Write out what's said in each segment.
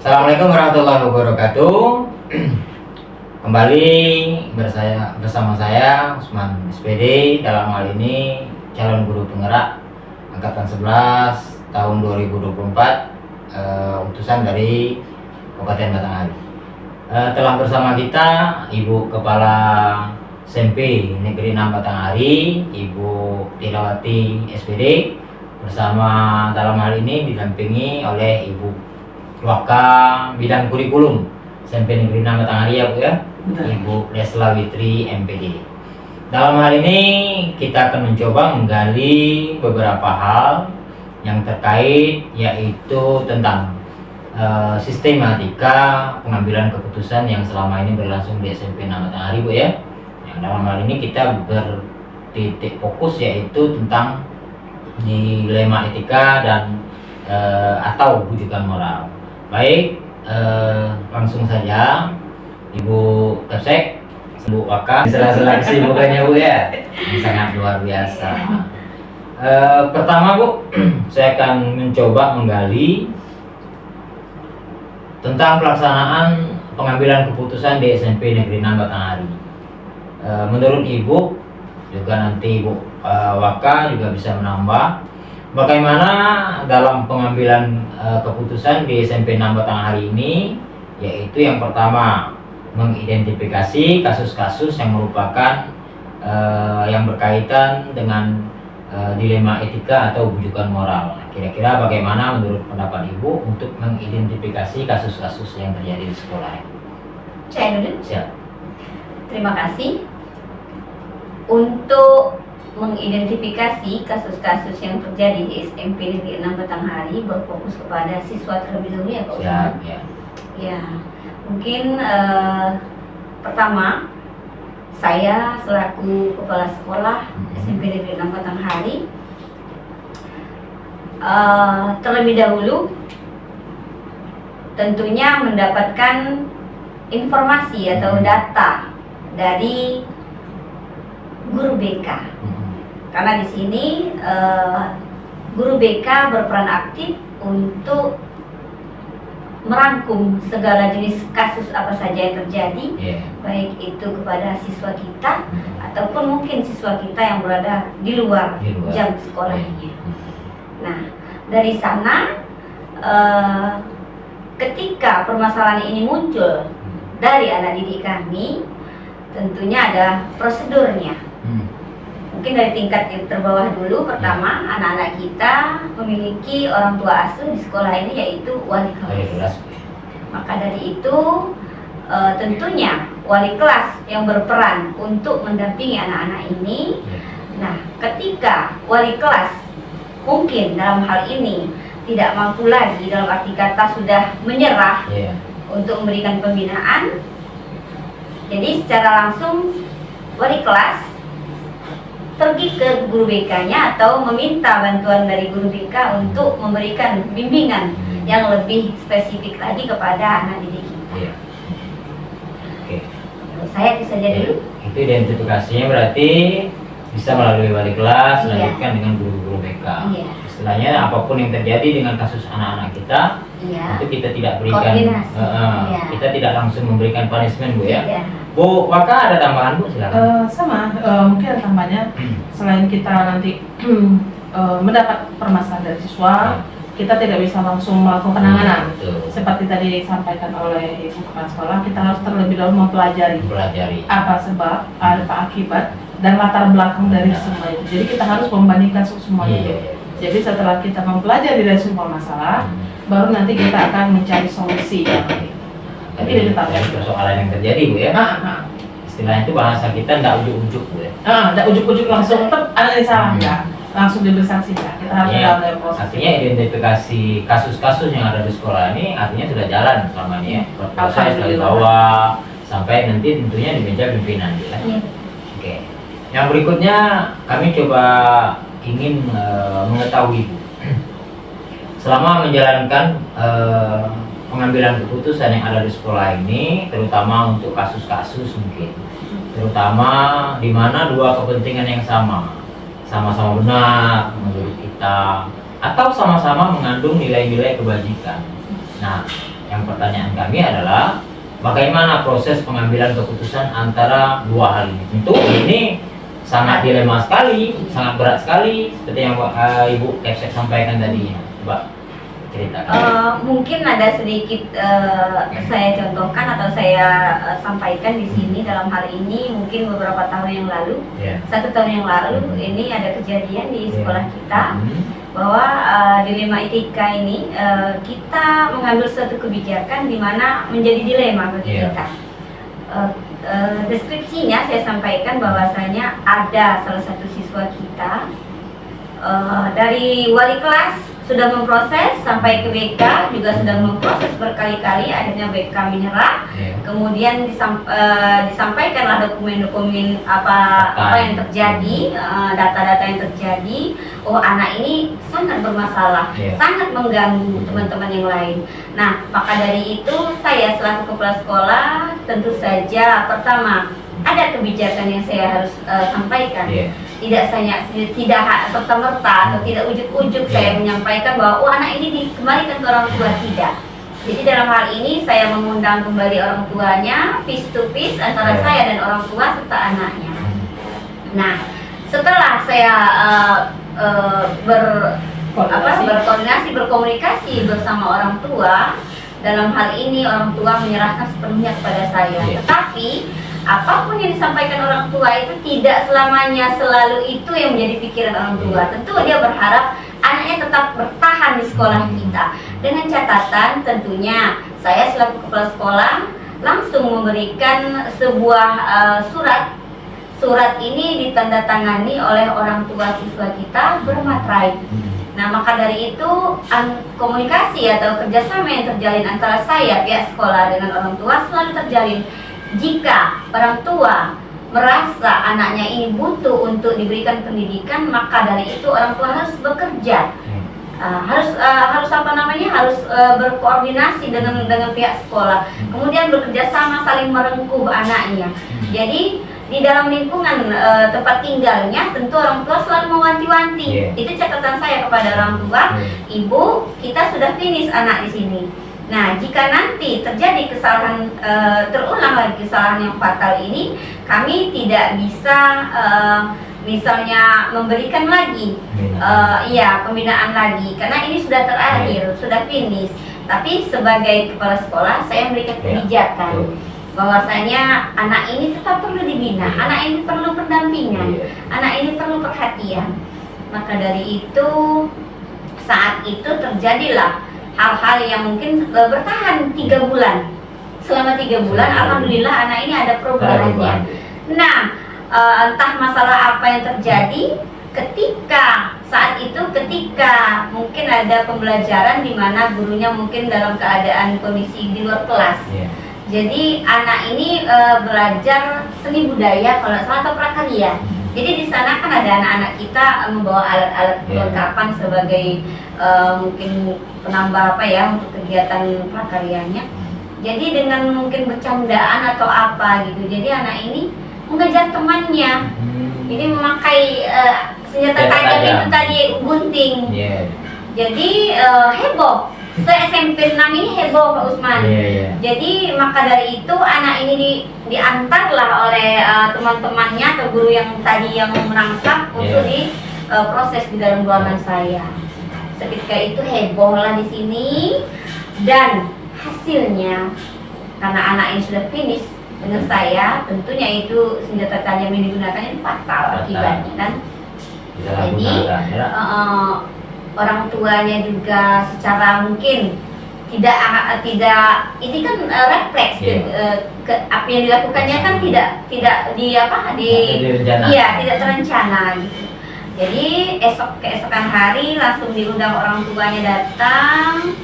Assalamualaikum warahmatullahi wabarakatuh. Kembali bersama saya Usman SPD, dalam hal ini calon guru penggerak angkatan 11 tahun 2024, utusan dari Kabupaten Batanghari. Telah bersama kita Ibu Kepala SMP Negeri 6 Batanghari, Ibu Tilawati SPD, bersama dalam hal ini didampingi oleh Ibu Waka Bidang Kurikulum SMP Negeri 6 Batanghari ya Bu ya. Betul. Ibu Lesla Witri MPD. Dalam hal ini kita akan mencoba menggali beberapa hal yang terkait, yaitu tentang sistematika pengambilan keputusan yang selama ini berlangsung di SMP 6 Batanghari Bu ya. Yang dalam hal ini kita bertitik fokus yaitu tentang dilema etika dan atau bujukan moral. Baik, langsung saja Ibu Kapsek, Bu Waka, sela-sela kesibukannya Bu ya, yang sangat luar biasa. Pertama Bu, saya akan mencoba menggali tentang pelaksanaan pengambilan keputusan di SMP Negeri 6 Batanghari. Menurut Ibu, juga nanti Ibu Waka juga bisa menambah, bagaimana dalam pengambilan keputusan di SMP 6 Batanghari ini, yaitu yang pertama mengidentifikasi kasus-kasus yang merupakan yang berkaitan dengan dilema etika atau bujukan moral. Kira-kira bagaimana menurut pendapat Ibu untuk mengidentifikasi kasus-kasus yang terjadi di sekolah ini? Saya dulu. Siap. Terima kasih. Untuk mengidentifikasi kasus-kasus yang terjadi di SMP Negeri 6 Batanghari, berfokus kepada siswa terlebih dahulu ya Pak Usman. Siap, ya. Ya, mungkin pertama saya selaku kepala sekolah SMP Negeri 6 Batanghari terlebih dahulu tentunya mendapatkan informasi atau data dari guru BK. Karena di sini guru BK berperan aktif untuk merangkum segala jenis kasus apa saja yang terjadi, baik itu kepada siswa kita ataupun mungkin siswa kita yang berada di luar jam sekolahnya. Nah, dari sana ketika permasalahan ini muncul dari anak didik kami, tentunya ada prosedurnya. Mungkin dari tingkat yang terbawah dulu. Pertama, anak-anak kita memiliki orang tua asuh di sekolah ini, yaitu wali kelas. Maka dari itu tentunya wali kelas yang berperan untuk mendampingi anak-anak ini. Nah, ketika wali kelas mungkin dalam hal ini tidak mampu lagi, dalam arti kata sudah menyerah untuk memberikan pembinaan, jadi secara langsung wali kelas pergi ke guru BK-nya atau meminta bantuan dari guru BK untuk memberikan bimbingan yang lebih spesifik lagi kepada anak didik kita. Oke. Saya bisa jadi dulu. Itu identifikasinya berarti bisa melalui wali kelas, lanjutkan dengan guru-guru BK. Istilahnya apapun yang terjadi dengan kasus anak-anak kita, itu kita tidak berikan, kita tidak langsung memberikan punishment Bu ya. Bu Waka, ada tambahan Bu? Silakan. Sama, mungkin ada tambahannya. Selain kita nanti mendapat permasalahan dari siswa, kita tidak bisa langsung melakukan penanganan. Seperti tadi disampaikan oleh Ibu Kepala Sekolah, kita harus terlebih dahulu mempelajari apa sebab, apa akibat, dan latar belakang dari semua itu. Jadi kita harus membandingkan semuanya itu. Jadi setelah kita mempelajari dari semua masalah, baru nanti kita akan mencari solusi. Dari persoalan yang terjadi Bu ya. Istilahnya itu bahasa kita nggak ujuk-ujuk Bu ya. Nggak ujuk-ujuk langsung ada yang salah, nggak langsung diberi sanksi. Kita harus dalam proses. Artinya identifikasi kasus-kasus yang ada di sekolah ini artinya sudah jalan selama ini ya. Proses dari bawah sampai nanti tentunya di meja pimpinan ya. Oke. Yang berikutnya kami coba ingin mengetahui Bu, selama menjalankan pengambilan keputusan yang ada di sekolah ini, terutama untuk kasus-kasus mungkin, terutama di mana dua kepentingan yang sama-sama benar menurut kita, atau sama-sama mengandung nilai-nilai kebajikan. Nah, yang pertanyaan kami adalah bagaimana proses pengambilan keputusan antara dua hal ini? Tentu ini sangat dilema sekali, sangat berat sekali seperti yang Ibu Kepsek sampaikan tadi. Coba ceritakan. Mungkin ada sedikit saya contohkan atau saya sampaikan di sini dalam hal ini. Mungkin beberapa tahun yang lalu, 1 tahun yang lalu, ini ada kejadian di sekolah kita bahwa dilema etika ini kita mengambil suatu kebijakan di mana menjadi dilema bagi kita. Deskripsinya saya sampaikan bahwasanya ada salah satu siswa kita dari wali kelas sudah memproses sampai ke BK, juga sudah memproses berkali-kali, akhirnya BK menyerah. Kemudian disampaikanlah dokumen-dokumen apa yang terjadi, data-data yang terjadi. Oh, anak ini sangat bermasalah, sangat mengganggu teman-teman yang lain. Nah, maka dari itu saya selaku kepala sekolah tentu saja pertama ada kebijakan yang saya harus sampaikan. Tidak serta-merta atau tidak ujuk-ujuk saya menyampaikan bahwa anak ini dikembalikan ke orang tua, tidak. Jadi dalam hal ini saya mengundang kembali orang tuanya, face to face antara saya dan orang tua serta anaknya. Nah, setelah saya berkomunikasi bersama orang tua, dalam hal ini orang tua menyerahkan sepenuhnya kepada saya. Tetapi apapun yang disampaikan orang tua itu tidak selamanya selalu itu yang menjadi pikiran orang tua. Tentu dia berharap anaknya tetap bertahan di sekolah kita. Dengan catatan tentunya saya selaku kepala sekolah langsung memberikan sebuah surat. Surat ini ditandatangani oleh orang tua siswa kita bermaterai. Nah, maka dari itu komunikasi atau kerjasama yang terjalin antara saya pihak sekolah dengan orang tua selalu terjalin. Jika orang tua merasa anaknya ini butuh untuk diberikan pendidikan, maka dari itu orang tua harus bekerja, harus berkoordinasi dengan pihak sekolah, kemudian bekerja sama saling merengkuh anaknya. Jadi di dalam lingkungan tempat tinggalnya tentu orang tua selalu mewanti-wanti. Itu catatan saya kepada orang tua, Ibu, kita sudah finish anak di sini. Nah, jika nanti terjadi kesalahan, terulang lagi kesalahan yang fatal ini, kami tidak bisa misalnya memberikan lagi pembinaan lagi, karena ini sudah terakhir, sudah finish. Tapi sebagai kepala sekolah saya memberikan kebijakan bahwasanya anak ini tetap perlu dibina, anak ini perlu pendampingan, anak ini perlu perhatian. Maka dari itu saat itu terjadilah hal-hal yang mungkin bertahan 3 bulan. Selama 3 bulan, alhamdulillah anak ini ada perubahannya. Nah, entah masalah apa yang terjadi ketika saat itu, ketika mungkin ada pembelajaran di mana gurunya mungkin dalam keadaan kondisi di luar kelas. Jadi anak ini belajar seni budaya kalau salah atau prakarya. Jadi di sana kan ada anak-anak kita membawa alat-alat perlengkapan sebagai mungkin penambah untuk kegiatan prakaryanya. Jadi dengan mungkin bercandaan atau apa gitu. Jadi anak ini mengejar temannya. Jadi memakai senjata tajam itu tadi, gunting. Jadi heboh. SMP 6 ini heboh Pak Usman. Jadi maka dari itu anak ini diantarlah oleh teman-temannya atau guru yang tadi yang menangkap untuk diproses di dalam ruangan saya. Seketika itu heboh lah di sini, dan hasilnya karena anak ini sudah finish dengan saya, tentunya itu senjata tajam yang digunakan itu fatal akibatnya kan. Jadi orang tuanya juga secara mungkin tidak ini kan refleks apa yang dilakukannya kan tidak tidak terencana gitu. Jadi keesokan hari langsung diundang orang tuanya datang.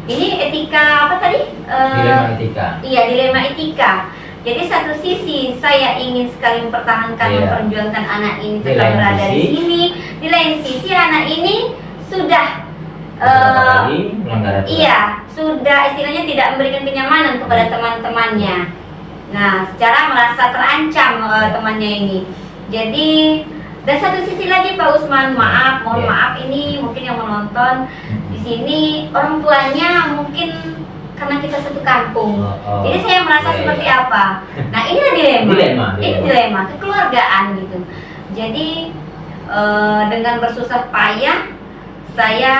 Ini etika apa tadi? Dilema etika. Iya, dilema etika. Jadi satu sisi saya ingin sekali mempertahankan, memperjuangkan anak ini tetap berada di sini. Di lain sisi anak ini sudah sudah istilahnya tidak memberikan kenyamanan kepada teman-temannya. Nah, secara merasa terancam temannya ini. Jadi dan satu sisi lagi Pak Usman, mohon maaf ini mungkin yang menonton di sini orang tuanya mungkin karena kita satu kampung. Jadi Oh. saya merasa Iya, seperti iya. apa? Nah, inilah dilema. Dilema. Ini dilema kekeluargaan gitu. Jadi dengan bersusah payah saya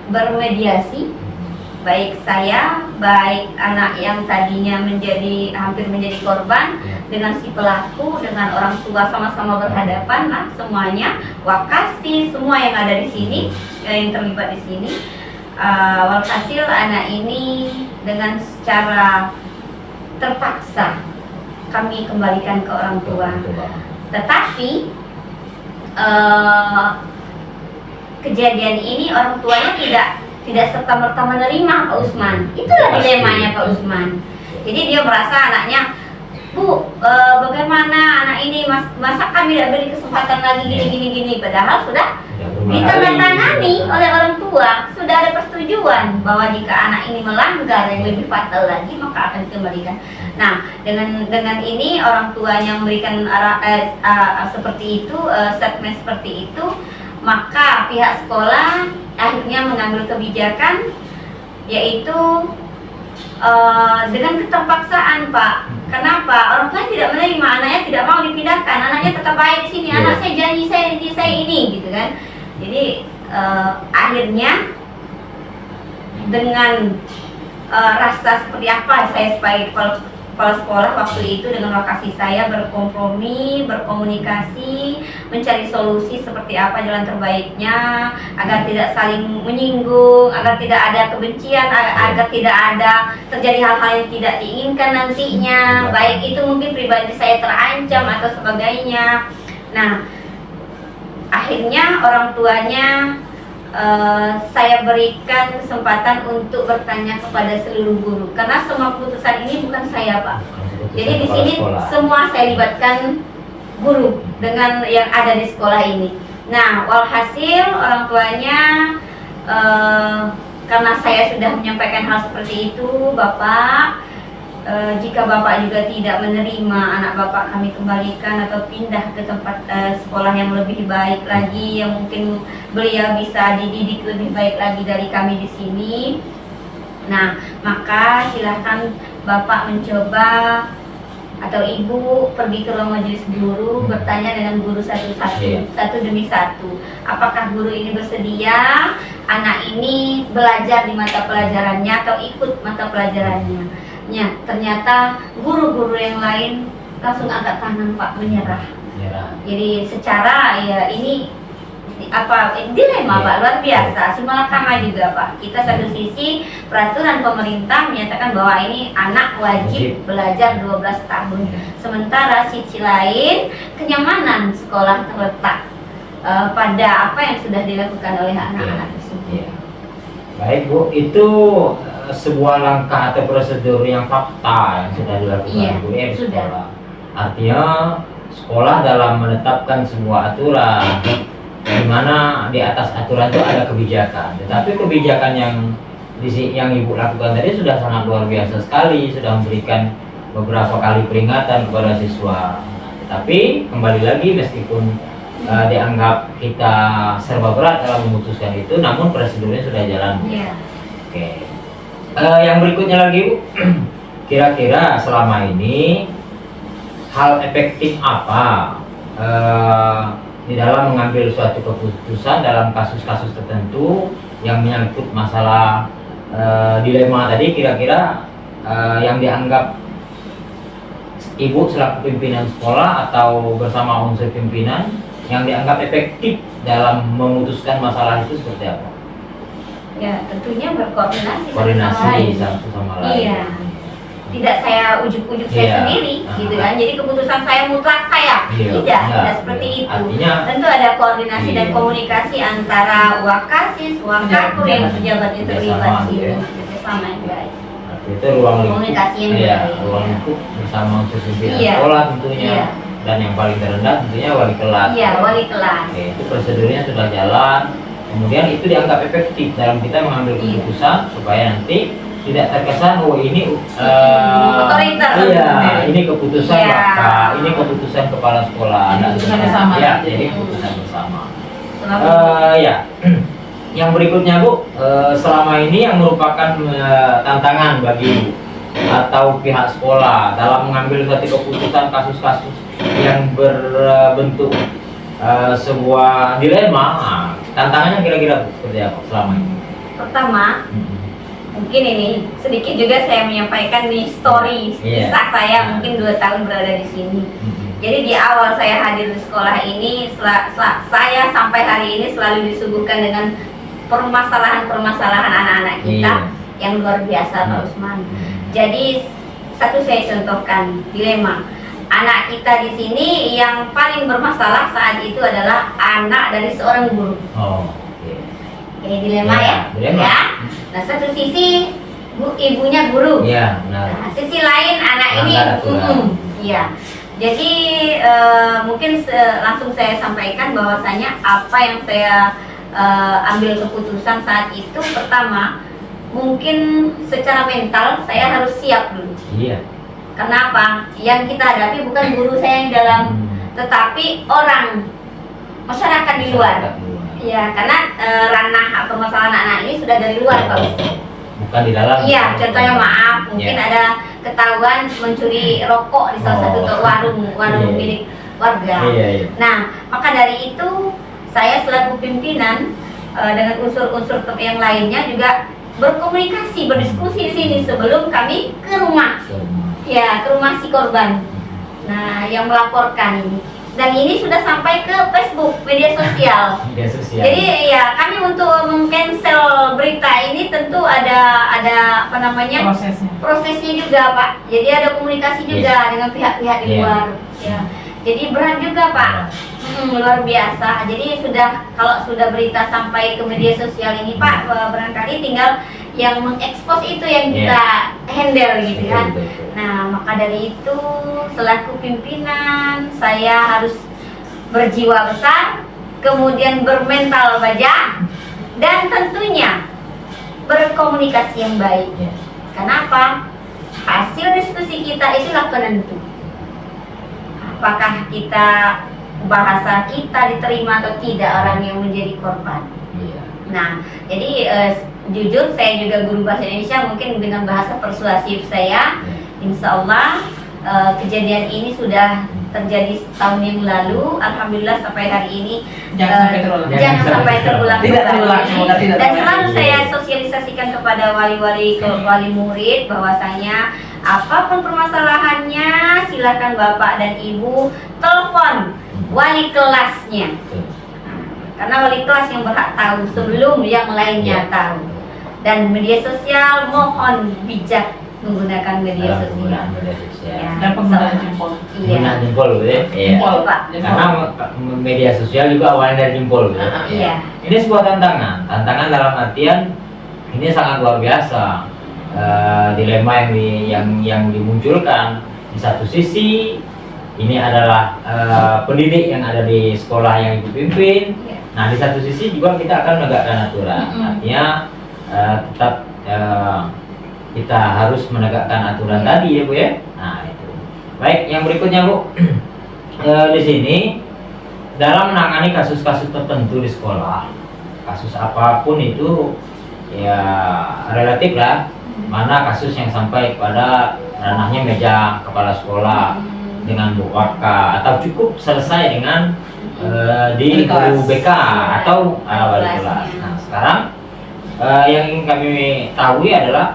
bermediasi, baik saya, baik anak yang tadinya hampir menjadi korban, Ya. dengan si pelaku, dengan orang tua, sama-sama berhadapan lah semuanya, wakasi semua yang ada di sini, yang terlibat di sini. Walhasil anak ini dengan secara terpaksa kami kembalikan ke orang tua. Tetapi kejadian ini orang tuanya tidak serta merta menerima Pak Usman. Itulah Pasti. dilemanya Pak Usman. Jadi dia merasa anaknya, Bu, bagaimana anak ini masa kami tidak beri kesempatan lagi gini. Padahal sudah ditandatangani oleh orang tua, sudah ada persetujuan bahwa jika anak ini melanggar yang lebih fatal lagi maka akan dikembalikan. Nah, dengan ini orang tuanya memberikan seperti itu, statement seperti itu, maka pihak sekolah akhirnya mengambil kebijakan, yaitu dengan keterpaksaan, Pak. Kenapa? Orang tua tidak menerima, anaknya tidak mau dipindahkan, anaknya tetap baik di sini, anak saya janji saya ini, gitu kan. Jadi akhirnya dengan rasa seperti apa saya sebagai kepala sekolah waktu itu, dengan lokasi saya berkompromi, berkomunikasi, mencari solusi seperti apa jalan terbaiknya agar tidak saling menyinggung, agar tidak ada kebencian, agar tidak ada terjadi hal-hal yang tidak diinginkan nantinya, baik itu mungkin pribadi saya terancam atau sebagainya. Nah, akhirnya orang tuanya saya berikan kesempatan untuk bertanya kepada seluruh guru, karena semua keputusan ini bukan saya, Pak. Jadi di sini semua saya libatkan guru dengan yang ada di sekolah ini. Nah, walhasil orang tuanya karena saya sudah menyampaikan hal seperti itu, Bapak, jika Bapak juga tidak menerima anak Bapak, kami kembalikan atau pindah ke tempat sekolah yang lebih baik lagi, yang mungkin beliau bisa dididik lebih baik lagi dari kami di sini. Nah, maka silahkan Bapak mencoba atau Ibu pergi ke ruang majelis guru, bertanya dengan guru satu-satu, satu demi satu. Apakah guru ini bersedia anak ini belajar di mata pelajarannya atau ikut mata pelajarannya? Ya, ternyata guru-guru yang lain langsung angkat tangan, Pak, menyerah. Jadi secara ya ini dilema, Pak, luar biasa. Simalakama juga, Pak. Kita satu sisi peraturan pemerintah menyatakan bahwa ini anak wajib belajar 12 tahun. Sementara sisi lain kenyamanan sekolah terletak pada apa yang sudah dilakukan oleh anak-anak tersebut. Baik, Bu, itu sebuah langkah atau prosedur yang fakta yang sudah dilakukan Bu di sekolah. Artinya sekolah dalam menetapkan sebuah aturan, di mana di atas aturan itu ada kebijakan. Tetapi kebijakan yang Ibu lakukan tadi sudah sangat luar biasa sekali, sudah memberikan beberapa kali peringatan kepada siswa. Tetapi kembali lagi, meskipun dianggap kita serba berat dalam memutuskan itu, namun prosedurnya sudah jalan. Oke. Yang berikutnya lagi, Bu, kira-kira selama ini hal efektif apa di dalam mengambil suatu keputusan dalam kasus-kasus tertentu yang menyangkut masalah dilema tadi, kira-kira yang dianggap Ibu selaku pimpinan sekolah atau bersama unsur pimpinan yang dianggap efektif dalam memutuskan masalah itu seperti apa? Ya, tentunya berkoordinasi satu sama lain. Iya. Tidak saya ujuk-ujuk saya sendiri, gitu kan. Jadi keputusan saya mutlak saya. Tidak seperti itu. Artinya, tentu ada koordinasi dan komunikasi antara wakasis, wakakur yang pejabatnya terlibat sini. Bersama yang baik. Itu ruang komunikasi yang baik. Ruang lingkup bersama unsur pimpinan sekolah tentunya. Dan yang paling terendah tentunya wali kelas. Iya, wali kelas. Oke, itu prosedurnya sudah jalan. Kemudian itu dianggap efektif dalam kita mengambil keputusan supaya nanti tidak terkesan ini otoriter. Iya, ini keputusan Bapak, ini keputusan kepala sekolah. Keputusan bersama. Ya, jadi keputusan bersama. Ya. yang berikutnya Bu, selama ini yang merupakan tantangan bagi atau pihak sekolah dalam mengambil suatu keputusan kasus-kasus yang berbentuk sebuah dilema, tantangannya kira-kira Bu, seperti apa selama ini? Pertama, mungkin ini sedikit juga saya menyampaikan di story kisah saya mungkin 2 tahun berada di sini. Jadi di awal saya hadir di sekolah ini, saya sampai hari ini selalu disuguhkan dengan permasalahan-permasalahan anak-anak kita yang luar biasa, Pak Usman. Jadi satu saya contohkan dilema anak kita di sini yang paling bermasalah saat itu adalah anak dari seorang guru. Dilema dilema. Ya. Nah satu sisi ibunya guru. Iya, benar. Nah, sisi lain anak ini, iya. Jadi mungkin langsung saya sampaikan bahwasanya apa yang saya ambil keputusan saat itu, pertama mungkin secara mental saya harus siap dulu. Iya. Kenapa? Yang kita hadapi bukan guru saya yang dalam, tetapi orang masyarakat di luar. Iya, karena ranah permasalahan anak ini sudah dari luar, Pak. Bukan di dalam. Iya, contohnya maaf, mungkin ada ketahuan mencuri rokok di salah satu warung milik warga. Nah, maka dari itu saya selaku pimpinan dengan unsur-unsur yang lainnya juga berkomunikasi, berdiskusi di sini sebelum kami ke rumah. Ya, ke rumah si korban. Nah, yang melaporkan ini. Dan ini sudah sampai ke Facebook, media sosial. Jadi ya kami untuk meng-cancel berita ini tentu ada apa namanya prosesnya juga, Pak. Jadi ada komunikasi juga dengan pihak-pihak di luar. Ya. Jadi berat juga, Pak. Luar biasa. Jadi kalau sudah berita sampai ke media sosial ini, Pak, barangkali tinggal yang mengekspos itu yang kita handle gitu kan. Nah, maka dari itu selaku pimpinan saya harus berjiwa besar, kemudian bermental baja, dan tentunya berkomunikasi yang baik. Kenapa? Hasil diskusi kita itulah penentu. Apakah bahasa kita diterima atau tidak orang yang menjadi korban. Nah, jadi jujur saya juga guru bahasa Indonesia, mungkin dengan bahasa persuasif saya, insya Allah kejadian ini sudah terjadi tahun yang lalu. Alhamdulillah sampai hari ini jangan sampai terulang kembali. Dan selalu saya sosialisasikan kepada wali-wali murid bahwasanya apapun permasalahannya silakan Bapak dan Ibu telepon wali kelasnya. Karena wali kelas yang berhak tahu sebelum yang lainnya tahu. Dan media sosial mohon bijak menggunakan media sosial. Dan penggunaan jempol. Penggunaan jempol, Jempol, Pak. Karena media sosial juga awalnya dari jempol. Ini sebuah tantangan dalam artian ini sangat luar biasa. Dilema yang dimunculkan di satu sisi ini adalah pendidik yang ada di sekolah yang Ibu pimpin. Nah, di satu sisi juga kita akan menegakkan aturan. Artinya tetap kita harus menegakkan aturan tadi ya Bu ya. Nah, itu. Baik, yang berikutnya Bu. Di sini dalam menangani kasus-kasus tertentu di sekolah, kasus apapun itu ya relatif lah. Mana kasus yang sampai pada ranahnya meja kepala sekolah dengan Bu Waka, atau cukup selesai dengan di guru BK atau wali kelas. Nah, sekarang yang ingin kami tahu adalah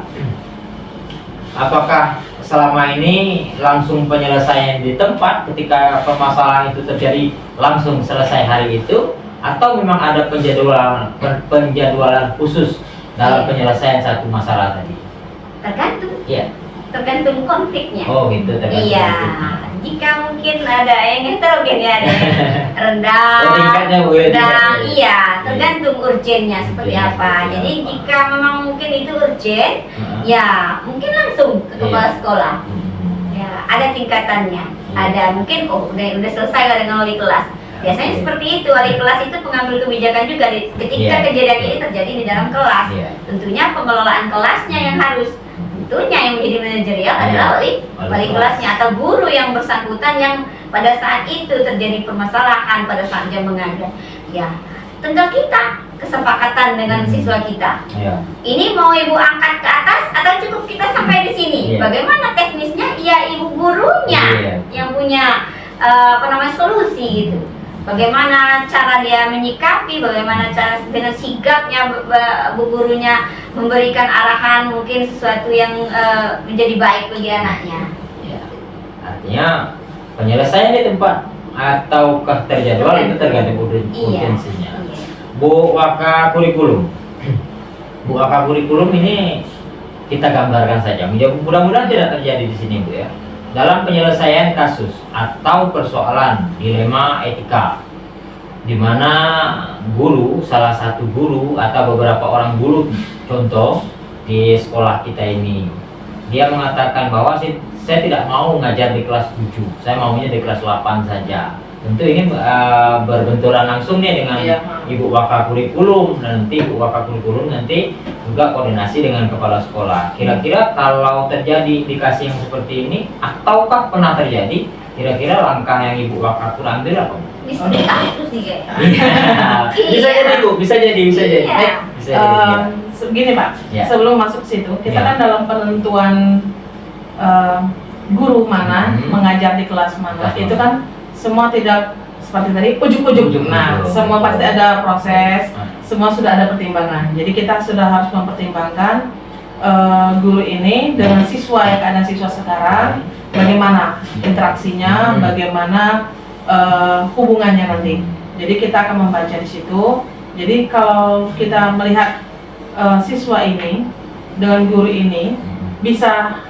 apakah selama ini langsung penyelesaian di tempat ketika permasalahan itu terjadi langsung selesai hari itu, atau memang ada penjadwalan khusus dalam penyelesaian satu masalah tadi? Tergantung. Iya. Tergantung konfliknya. Oh gitu, tergantung konfliknya. Jika mungkin ada yang heterogen ya, ada yang rendah, tingkatnya sedang, tergantung urgennya seperti apa. Jadi jika memang mungkin itu urgen, ya mungkin langsung ke kepala sekolah. Ya, ada tingkatannya. Ada mungkin udah selesai lah dengan wali kelas. Biasanya seperti itu, wali kelas itu pengambil kebijakan juga ketika kejadian ini terjadi di dalam kelas. Tentunya pengelolaan kelasnya yang harus, tentunya yang menjadi manajerial adalah wali kelasnya atau guru yang bersangkutan yang pada saat itu terjadi permasalahan pada saat jam mengajar. Ya, tinggal kita kesepakatan dengan siswa kita. Iya. Ini mau ibu angkat ke atas atau cukup kita sampai di sini? Iya. Bagaimana teknisnya? Ya ibu gurunya Iya. yang punya solusi gitu. Bagaimana cara dia menyikapi, bagaimana cara dengan sigapnya bu gurunya memberikan arahan mungkin sesuatu yang menjadi baik bagi anaknya. Ya. Artinya penyelesaian di tempat ataukah terjadwal itu tergantung urgensinya. Bu Waka kurikulum. Bu Waka kurikulum ini kita gambarkan saja. Mudah-mudahan tidak terjadi di sini, Bu ya. Dalam penyelesaian kasus atau persoalan dilema etika, di mana guru, salah satu guru atau beberapa orang guru, contoh di sekolah kita ini, dia mengatakan bahwa saya tidak mau ngajar di kelas 7, saya maunya di kelas 8 saja. Tentu ini berbenturan langsung nih dengan Ibu Waka kurikulum, dan nanti Ibu Waka kurikulum nanti juga koordinasi dengan kepala sekolah. Kira-kira kalau terjadi dikasih yang seperti ini, ataukah pernah terjadi, kira-kira langkah yang Ibu Waka kurikulum ambil apa? Bisa kasus nih kayak. Bisa jadi Bu, bisa jadi. Bisa jadi. Begini Pak, Ya. sebelum masuk ke situ, kita Ya. kan dalam penentuan guru mana, mengajar di kelas mana, itu kan semua tidak seperti tadi ujuk-ujuk. Nah, semua pasti ada proses, semua sudah ada pertimbangan. Jadi kita sudah harus mempertimbangkan guru ini dengan siswa, yang keadaan siswa sekarang, bagaimana interaksinya, bagaimana hubungannya nanti. Jadi kita akan membaca di situ. Jadi kalau kita melihat siswa ini dengan guru ini bisa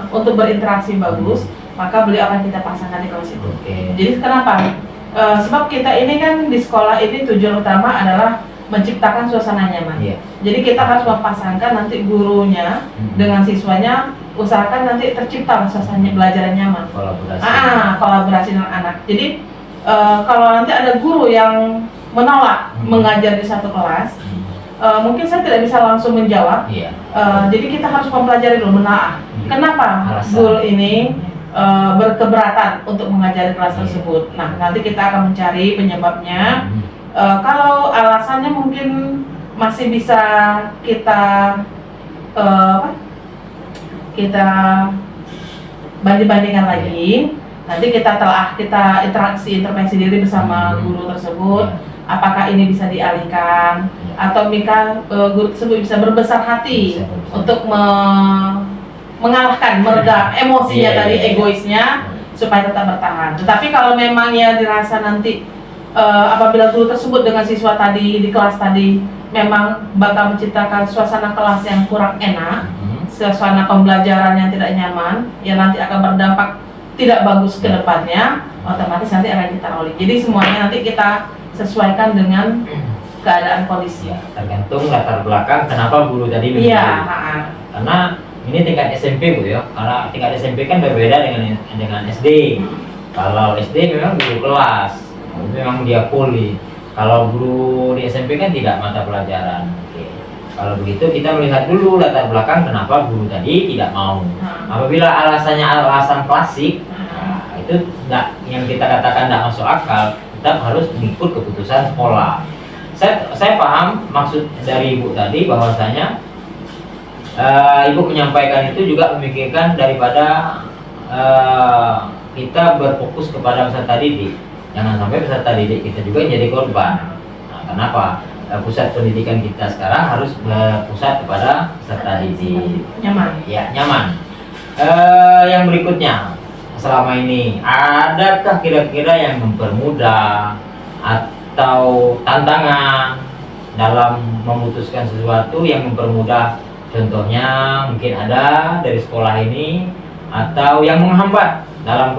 untuk berinteraksi bagus, maka beliau akan kita pasangkan di kelas itu. Jadi kenapa? Sebab kita ini kan di sekolah ini tujuan utama adalah menciptakan suasana nyaman. Jadi kita harus mempasangkan nanti gurunya dengan siswanya, usahakan nanti tercipta suasana belajar yang nyaman. Kolaborasi dengan anak. Jadi kalau nanti ada guru yang menolak mengajar di satu kelas, mungkin saya tidak bisa langsung menjawab. Jadi kita harus mempelajari dulu, menelaah. Kenapa guru ini berkeberatan untuk mengajari kelas tersebut? Nah, nanti kita akan mencari penyebabnya. Kalau alasannya mungkin masih bisa kita banding-bandingkan lagi. Nanti kita telah intervensi diri bersama guru tersebut. Apakah ini bisa dialihkan atau guru tersebut bisa berbesar hati untuk mengalahkan, meredam emosinya tadi, egoisnya, supaya tetap bertahan. Tetapi kalau memang ya dirasa nanti apabila guru tersebut dengan siswa tadi di kelas tadi memang bakal menciptakan suasana kelas yang kurang enak, suasana pembelajaran yang tidak nyaman, yang nanti akan berdampak tidak bagus ke depannya, otomatis nanti akan kita rolling. Jadi semuanya nanti kita sesuaikan dengan keadaan kondisi. Tergantung latar belakang kenapa guru tadi begitu. Karena ini tingkat SMP Bu ya, karena tingkat SMP kan berbeda dengan SD. Kalau SD memang guru kelas, memang dia poli. Kalau guru di SMP kan tidak mata pelajaran. Kalau begitu kita melihat dulu latar belakang kenapa guru tadi tidak mau. Apabila alasannya alasan klasik, itu yang kita katakan tidak masuk akal, kita harus mengikut keputusan sekolah. Saya paham maksud dari Ibu tadi, bahwasanya Ibu menyampaikan itu juga memikirkan daripada kita berfokus kepada peserta didik. Jangan sampai peserta didik kita juga jadi korban. Nah, kenapa? Pusat pendidikan kita sekarang harus berpusat kepada peserta didik. Nyaman. Ya, nyaman. Yang berikutnya, selama ini adakah kira-kira yang mempermudah atau tantangan dalam memutuskan sesuatu yang mempermudah? Contohnya mungkin ada dari sekolah ini, atau yang menghambat dalam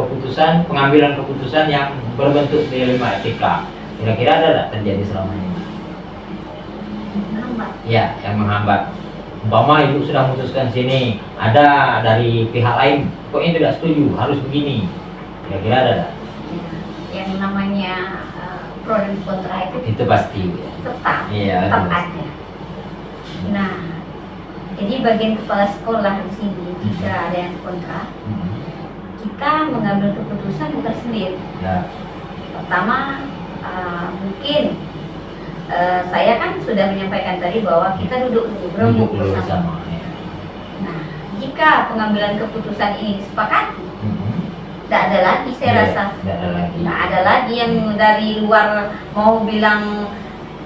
pengambilan keputusan yang berbentuk dilema etika. Kira-kira ada tidak terjadi selama ini? Ya, yang menghambat. Umpama Ibu sudah memutuskan sini, ada dari pihak lain kok ini tidak setuju, harus begini. Kira-kira ada tidak? Yang namanya pro dan kontra itu pasti. Tetap Iya, ada. Nah, jadi bagian kepala sekolah di sini jika ada yang kontra, kita mengambil keputusan bukan sendiri. Pertama, mungkin saya kan sudah menyampaikan tadi bahwa kita duduk berembuk bersama. ya. Nah, jika pengambilan keputusan ini disepakati, tidak ada lagi saya rasa. Tidak ada lagi. Tidak ada lagi yang dari luar mau bilang,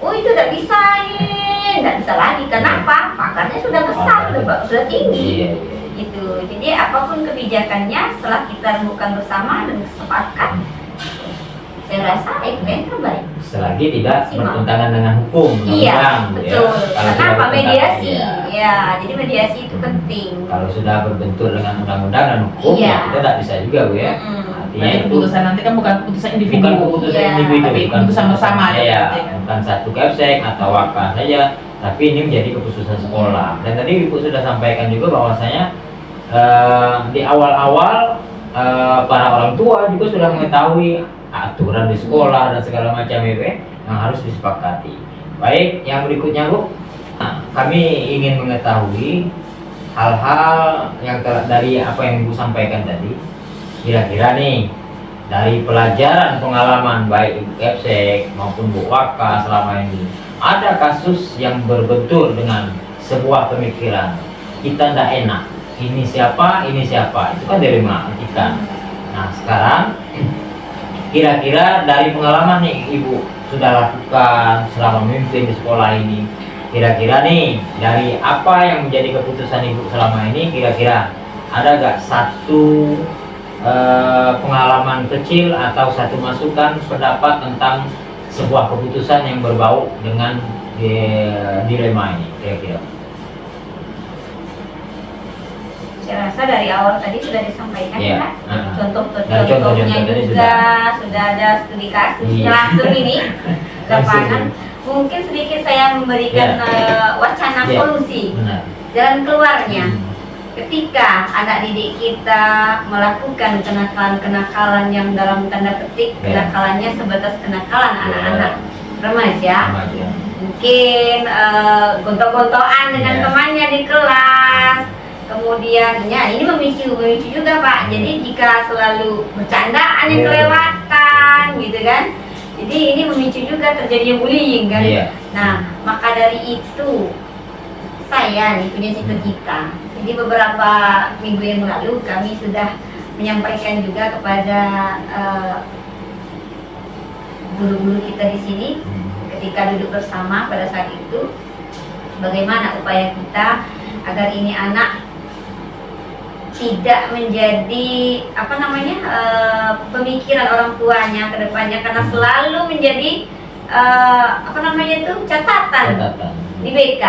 oh itu tidak bisa ini, tidak bisa lagi. Kenapa? Pakarnya sudah besar, sudah tinggi. Iya. Gitu. Jadi apapun kebijakannya setelah kita rembukan bersama dan sepakat, saya rasa itu yang terbaik. Selagi tidak Simak. bertentangan dengan hukum. Iya, undang-undang, betul. Kalau sudah Kenapa bertentangan, mediasi? ya. Ya, jadi mediasi itu penting. Kalau sudah berbentur dengan undang-undang dan hukum, Iya. ya kita tidak bisa juga, Bu ya. Artinya Berarti itu keputusan nanti kan bukan keputusan individu. bukan keputusan Iya. individu, Tapi bukan keputusan bersama, ya, ya, berarti kan. bukan satu kepsek atau wakaf saja, tapi ini menjadi keputusan sekolah. Dan tadi Ibu sudah sampaikan juga bahwasanya di awal-awal para orang tua juga sudah mengetahui aturan di sekolah dan segala macam itu yang harus disepakati. Baik, yang berikutnya Bu, kami ingin mengetahui hal-hal yang dari apa yang Ibu sampaikan tadi. Kira-kira nih dari pelajaran pengalaman baik Ibu Kepsek maupun Bu Waka selama ini, ada kasus yang berbentur dengan sebuah pemikiran kita tidak enak, ini siapa, itu kan dilema etika. Nah sekarang kira-kira dari pengalaman nih Ibu sudah lakukan selama memimpin di sekolah ini, kira-kira nih dari apa yang menjadi keputusan Ibu selama ini, kira-kira ada gak satu pengalaman kecil atau satu masukan pendapat tentang sebuah keputusan yang berbau dengan dilema ini, kira-kira? Saya rasa dari awal tadi sudah disampaikan Iya. ya, Dari contoh-contohnya contoh-contoh tadi juga sudah ada studi kasus Iya. langsung ini lapangan. Langsung. Mungkin sedikit saya memberikan wacana Iya. solusi Benar. jalan keluarnya. Ketika anak didik kita melakukan kenakalan-kenakalan yang dalam tanda petik Iya. kenakalannya sebatas kenakalan Iya. anak-anak remaja, Remaja. mungkin gontok-gontokan dengan Iya. temannya di kelas. Kemudian ya ini memicu juga Pak. Jadi jika selalu bercandaan yang Iya. kelewatan gitu kan. Jadi ini memicu juga terjadinya bullying kan. Iya. Nah, maka dari itu saya nih punya cita-cita. Jadi beberapa minggu yang lalu kami sudah menyampaikan juga kepada guru-guru kita di sini ketika duduk bersama pada saat itu, bagaimana upaya kita agar ini anak tidak menjadi pemikiran orang tuanya ke depannya, karena selalu menjadi catatan di BK.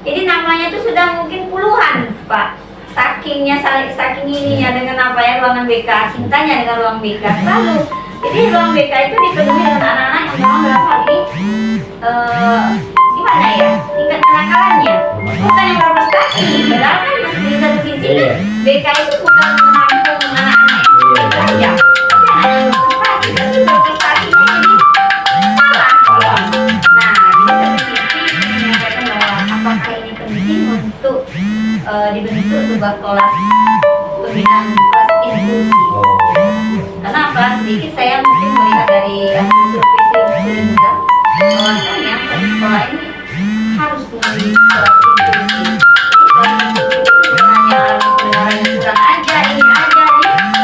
Jadi namanya itu sudah mungkin puluhan Pak, saking ininya dengan ruangan BK, cintanya dengan ruang BK selalu. Jadi ruang BK itu dipenuhi dengan anak-anak yang memang dalam hal ini gimana ya, tingkat kenakalannya bukan yang berprestasi. Padahal kan di satu sisi kan BK itu bukan menampung anak-anak yang saja, tapi anak yang berprestasi, tapi berprestasinya jadi salah. Nah, di satu sisi menyampaikan bahwa apakah ini penting untuk dibentuk sebuah kelas pembinaan kelas inklusi. Kenapa? Sedikit saya mungkin melihat dari hasil survei muda bahwasanya sekolah ini harus memiliki kelas inklusi. Kelas inklusi itu bukan hanya pendengaran yang kurang aja, ini aja,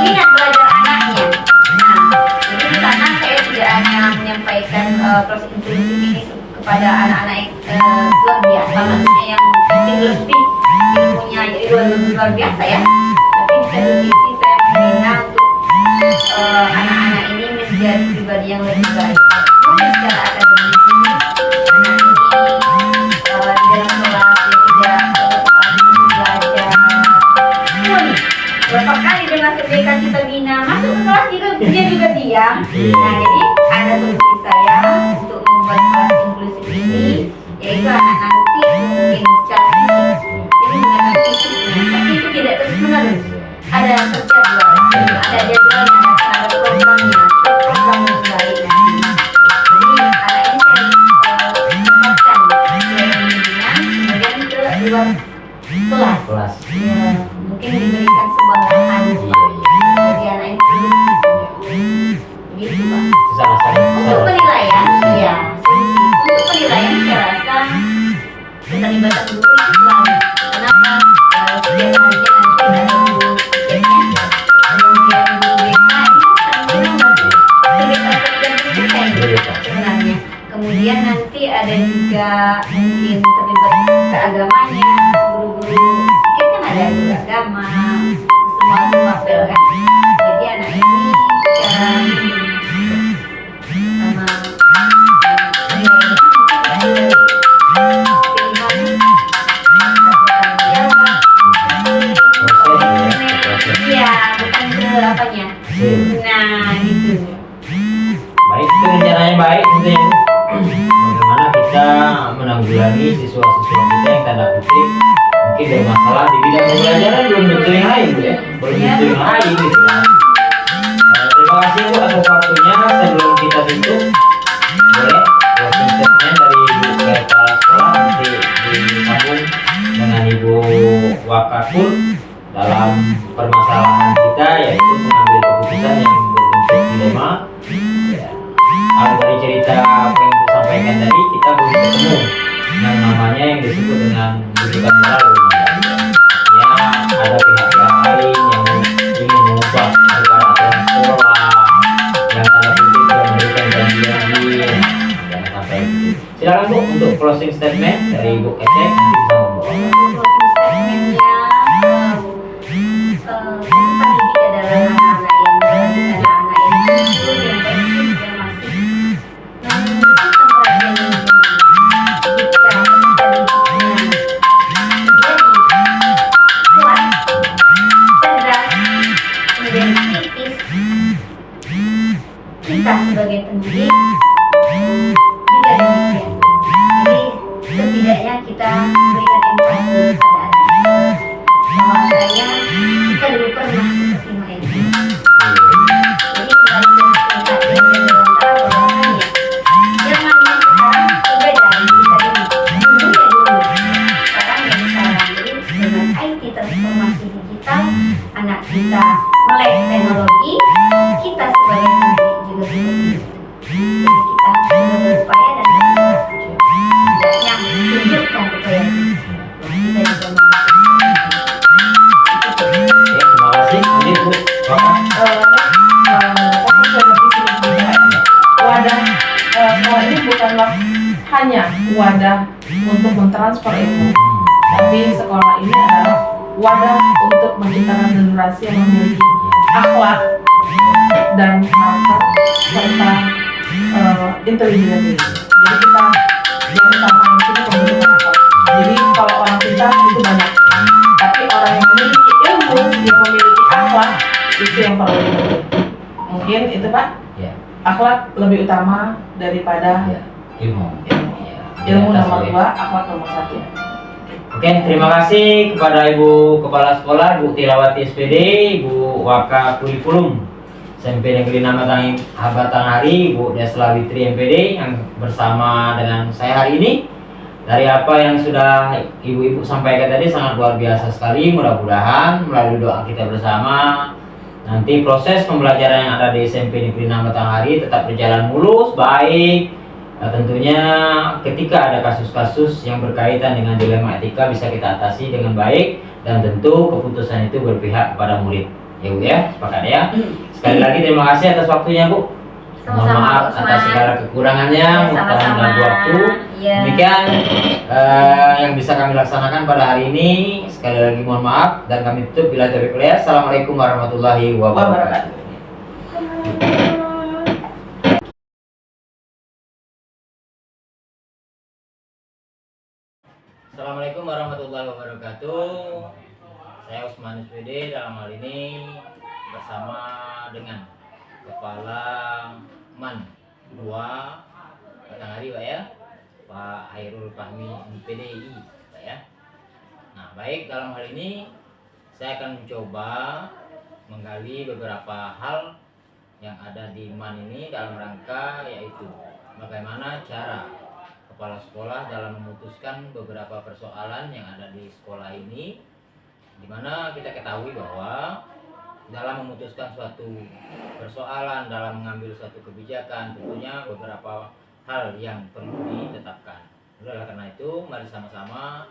minat belajar anaknya. Nah, jadi di sana saya tidak hanya menyampaikan kelas inklusi ini kepada anak-anak luar biasa, maksudnya yang mungkin lebih ilmunya jadi luar biasa ya. Tapi di satu sisi saya membina untuk anak-anak ini menjadi pribadi yang lebih baik. Mungkin secara akademis anak ini di dalam kelas dia tidak belajar. Berapa kali dia masuk BK kita bina, masuk ke kelas juga dia diam. Nah, jadi ada solusi saya untuk membuat kelas inklusif ini, yaitu anak nanti mungkin secara fisik dia menggunakan fisiknya, tapi itu tidak terus menerus. Ada terjadwal, ada jadwalnya, ada programnya, program yang baik. Jadi anak ini saya tempatkan dari bimbingan, kemudian ke luar kelas. Ya, mungkin diberikan sebuah lahan jadi anak ini gitu Pak. Itu salah satu Untuk penilaian, ya, untuk penilaian keterlibatan guru itu selalu. Kenapa? Setiap harinya nanti ada guru ceknya, kemudian guru BK ini kan terlibat dan BK ini sebenarnya. Kemudian nanti ada juga mungkin terlibat keagamanya, guru-guru mungkin kan ada guru agama, semua apel kan. Jadi anak ini secara sama iya bukan ke apanya. Nah gitu. Baik, itu rencananya baik tentunya Bu. Bagaimana kita menanggulangi siswa-siswa kita yang tanda kutip mungkin bermasalah di bidang pembelajaran, belum tentu yang lain Bu ya, belum tentu yang lain gitu ya. Terima kasih Bu atas waktunya. Sebelum kita tutup, boleh closing statement dari Ibu Kepala Sekolah nanti disambung dengan Ibu Wakakul dalam permasalahan kita, yaitu mengambil keputusan yang berbentuk dilema. Kalau dari cerita apa yang disampaikan tadi, kita belum ketemu yang namanya yang disebut dengan rujukan moral belum ada. Ya, ada pihak-pihak lain yang ingin mengubah aturan sekolah yang tanda kutip sudah memberikan janji-janji. Jangan sampai itu. Silakan Bu untuk closing statement dari Ibu Kecek, nanti bisa ngomong. Closing statementnya peserta didik adalah anak-anak yang baik, anak-anak yang jujur, yang baik, yang masih membutuhkan perhatian yang tinggi. Jika peserta didiknya menjadi kuat, cerdas, kemudian kritis, kita sebagai pendidik juga demikian. Jadi setidaknya kita memberikan empati kepada anak. Bahwasanya kita dulu pernah seperti mereka. Jadi kembali ke tingkat yang berantara bahwasanya zamannya sekarang berbeda dengan kita dulu. Dulu ya dulu. Sekarang yang sekarang. Jadi dengan IT transformasi digital, anak kita melek teknologi, kita sebagai pendidik juga seperti itu. Jadi kita sudah berupaya dan setidaknya tunjukkan upaya kita juga mampu. Terima kasih. Lanjut Bu. Wadah sekolah ini bukanlah hanya wadah untuk mentransfer ilmu, tapi sekolah ini adalah wadah untuk menciptakan generasi yang memiliki akhlak dan karakter serta intelijen diri. Jadi kita yang utama di sini pembentukan akhlak. Jadi kalau orang pintar itu banyak, tapi orang yang memiliki ilmu, yang memiliki akhlak itu yang perlu dibentuk. Mungkin itu Pak, Ya. akhlak lebih utama daripada Ya. Ilmu. ilmu. Ya. Ilmu Di atas nomor ya. 2, akhlak nomor 1. Oke, terima kasih kepada Ibu Kepala Sekolah, Bu Tilawati SPD, Ibu Waka Kurikulum SMP Negeri Habatanghari, Bu Desla Witri MPD yang bersama dengan saya hari ini. Dari apa yang sudah ibu-ibu sampaikan tadi sangat luar biasa sekali. Mudah-mudahan melalui doa kita bersama nanti proses pembelajaran yang ada di SMP Negeri Habatanghari tetap berjalan mulus, baik. Nah, tentunya ketika ada kasus-kasus yang berkaitan dengan dilema etika bisa kita atasi dengan baik, dan tentu keputusan itu berpihak kepada murid. Ya Bu ya, sepakat ya. Sekali lagi terima kasih atas waktunya Bu. Mohon Sama-sama, maaf Usman. atas segala kekurangannya, mudah-mudahan Sama-sama. ganggu waktu. Ya. Demikian yang bisa kami laksanakan pada hari ini. Sekali lagi mohon maaf dan kami tutup bila taufiq wal hidayah. Assalamualaikum warahmatullahi wabarakatuh. Assalamualaikum warahmatullahi wabarakatuh. Saya Usman SPD dalam hal ini bersama dengan Kepala MAN 2 Batanghari Pak ya, Pak Hairul Fahmi MPDI Pak ya. Nah baik, dalam hal ini saya akan mencoba menggali beberapa hal yang ada di MAN ini dalam rangka yaitu bagaimana cara kepala sekolah dalam memutuskan beberapa persoalan yang ada di sekolah ini, di mana kita ketahui bahwa dalam memutuskan suatu persoalan, dalam mengambil suatu kebijakan, tentunya beberapa hal yang perlu ditetapkan. Udah, karena itu mari sama-sama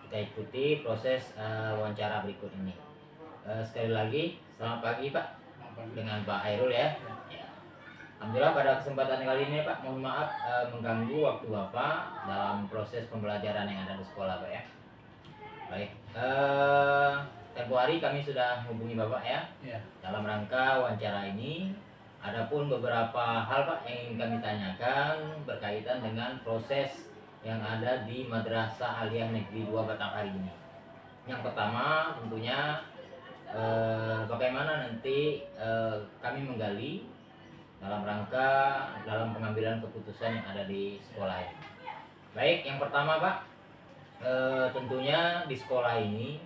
kita ikuti proses wawancara berikut ini. Sekali lagi selamat pagi Pak dengan Pak Hairul ya. Ya. Alhamdulillah pada kesempatan kali ini Pak, mohon maaf mengganggu waktu Bapak dalam proses pembelajaran yang ada di sekolah Pak ya. Baik, tempo hari kami sudah hubungi Bapak ya, dalam rangka wawancara ini. Adapun beberapa hal Pak yang ingin kami tanyakan berkaitan dengan proses yang ada di Madrasah Aliyah Negeri 2 Batanghari ini. Yang pertama tentunya bagaimana nanti kami menggali dalam rangka dalam pengambilan keputusan yang ada di sekolah ini. Baik, yang pertama Pak, tentunya di sekolah ini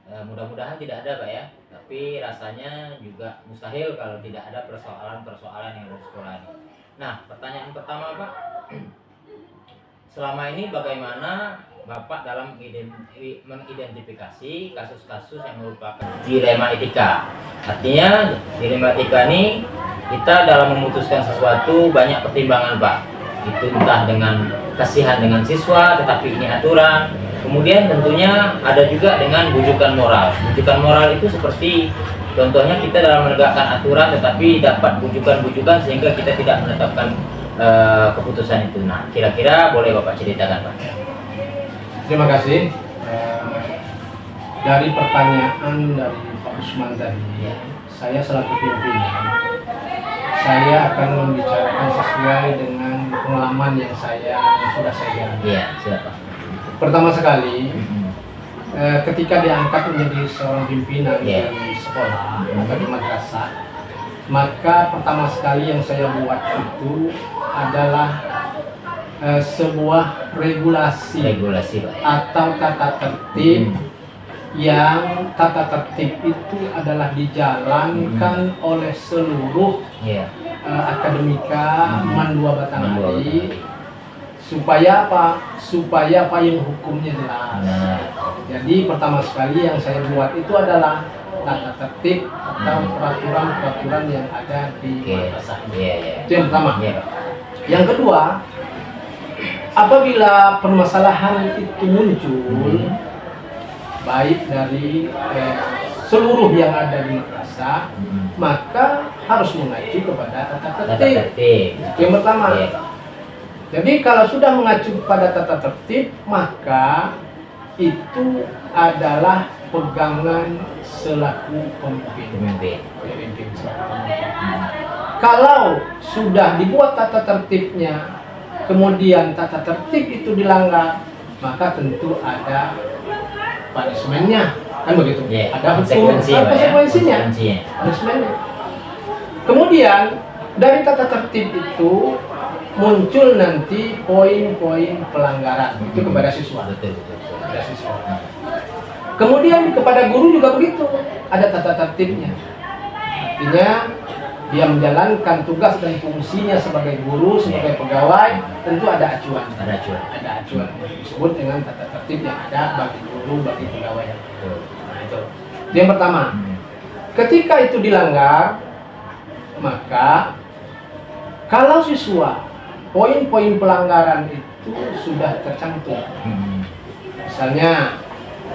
mudah-mudahan tidak ada Pak ya, tapi rasanya juga mustahil kalau tidak ada persoalan-persoalan yang ada di sekolah ini. Nah, pertanyaan pertama Pak, selama ini bagaimana Bapak dalam mengidentifikasi kasus-kasus yang merupakan dilema etika? Artinya dilema etika ini kita dalam memutuskan sesuatu banyak pertimbangan Pak. Itu entah dengan kasihan dengan siswa, tetapi ini aturan. Kemudian tentunya ada juga dengan bujukan moral. Bujukan moral itu seperti contohnya kita dalam menegakkan aturan tetapi dapat bujukan-bujukan sehingga kita tidak menetapkan keputusan itu. Nah, kira-kira boleh Bapak ceritakan Pak? Terima kasih. Dari pertanyaan dari Pak Usman tadi, saya selaku pimpinan, saya akan membicarakan sesuai dengan pengalaman yang sudah saya jalani. Iya, siapa? Pertama sekali, ketika diangkat menjadi seorang pimpinan Iya. di sekolah atau di madrasah, maka pertama sekali yang saya buat itu adalah sebuah regulasi Pak ya. atau tata tertib yang tata tertib itu adalah dijalankan oleh seluruh Iya. akademika Man 2 Batanghari Batanghari. supaya apa? Supaya payung hukumnya jelas. Nah, Jadi pertama sekali yang saya buat itu adalah tata tertib atau peraturan-peraturan yang ada di oke. madrasah. Iya, iya. Itu yang pertama. Iya, Pak. Yang kedua, apabila permasalahan itu muncul, baik dari seluruh yang ada di madrasah, maka harus mengacu kepada tata Tata tertib. tertib. Itu yang pertama. Iya. Jadi kalau sudah mengacu pada tata tertib, maka itu adalah pegangan selaku pemimpin. Pemimpin. Kalau sudah dibuat tata tertibnya, kemudian tata tertib itu dilanggar, maka tentu ada punishment-nya, kan begitu? Iya. Ada Konsekuensinya, Pak, ya. konsekuensinya, Konsekuensinya. punishment-nya. Kemudian dari tata tertib itu muncul nanti poin-poin pelanggaran itu kepada siswa. Betul. Kepada siswa. Kemudian kepada guru juga begitu, ada tata tertibnya. Artinya dia menjalankan tugas dan fungsinya sebagai guru, sebagai pegawai, tentu ada acuan. Ada acuan. Ada acuan disebut dengan tata tertib yang ada bagi guru, bagi pegawai. Betul. Nah, itu yang pertama. Ketika itu dilanggar, maka kalau siswa poin-poin pelanggaran itu sudah tercantum, misalnya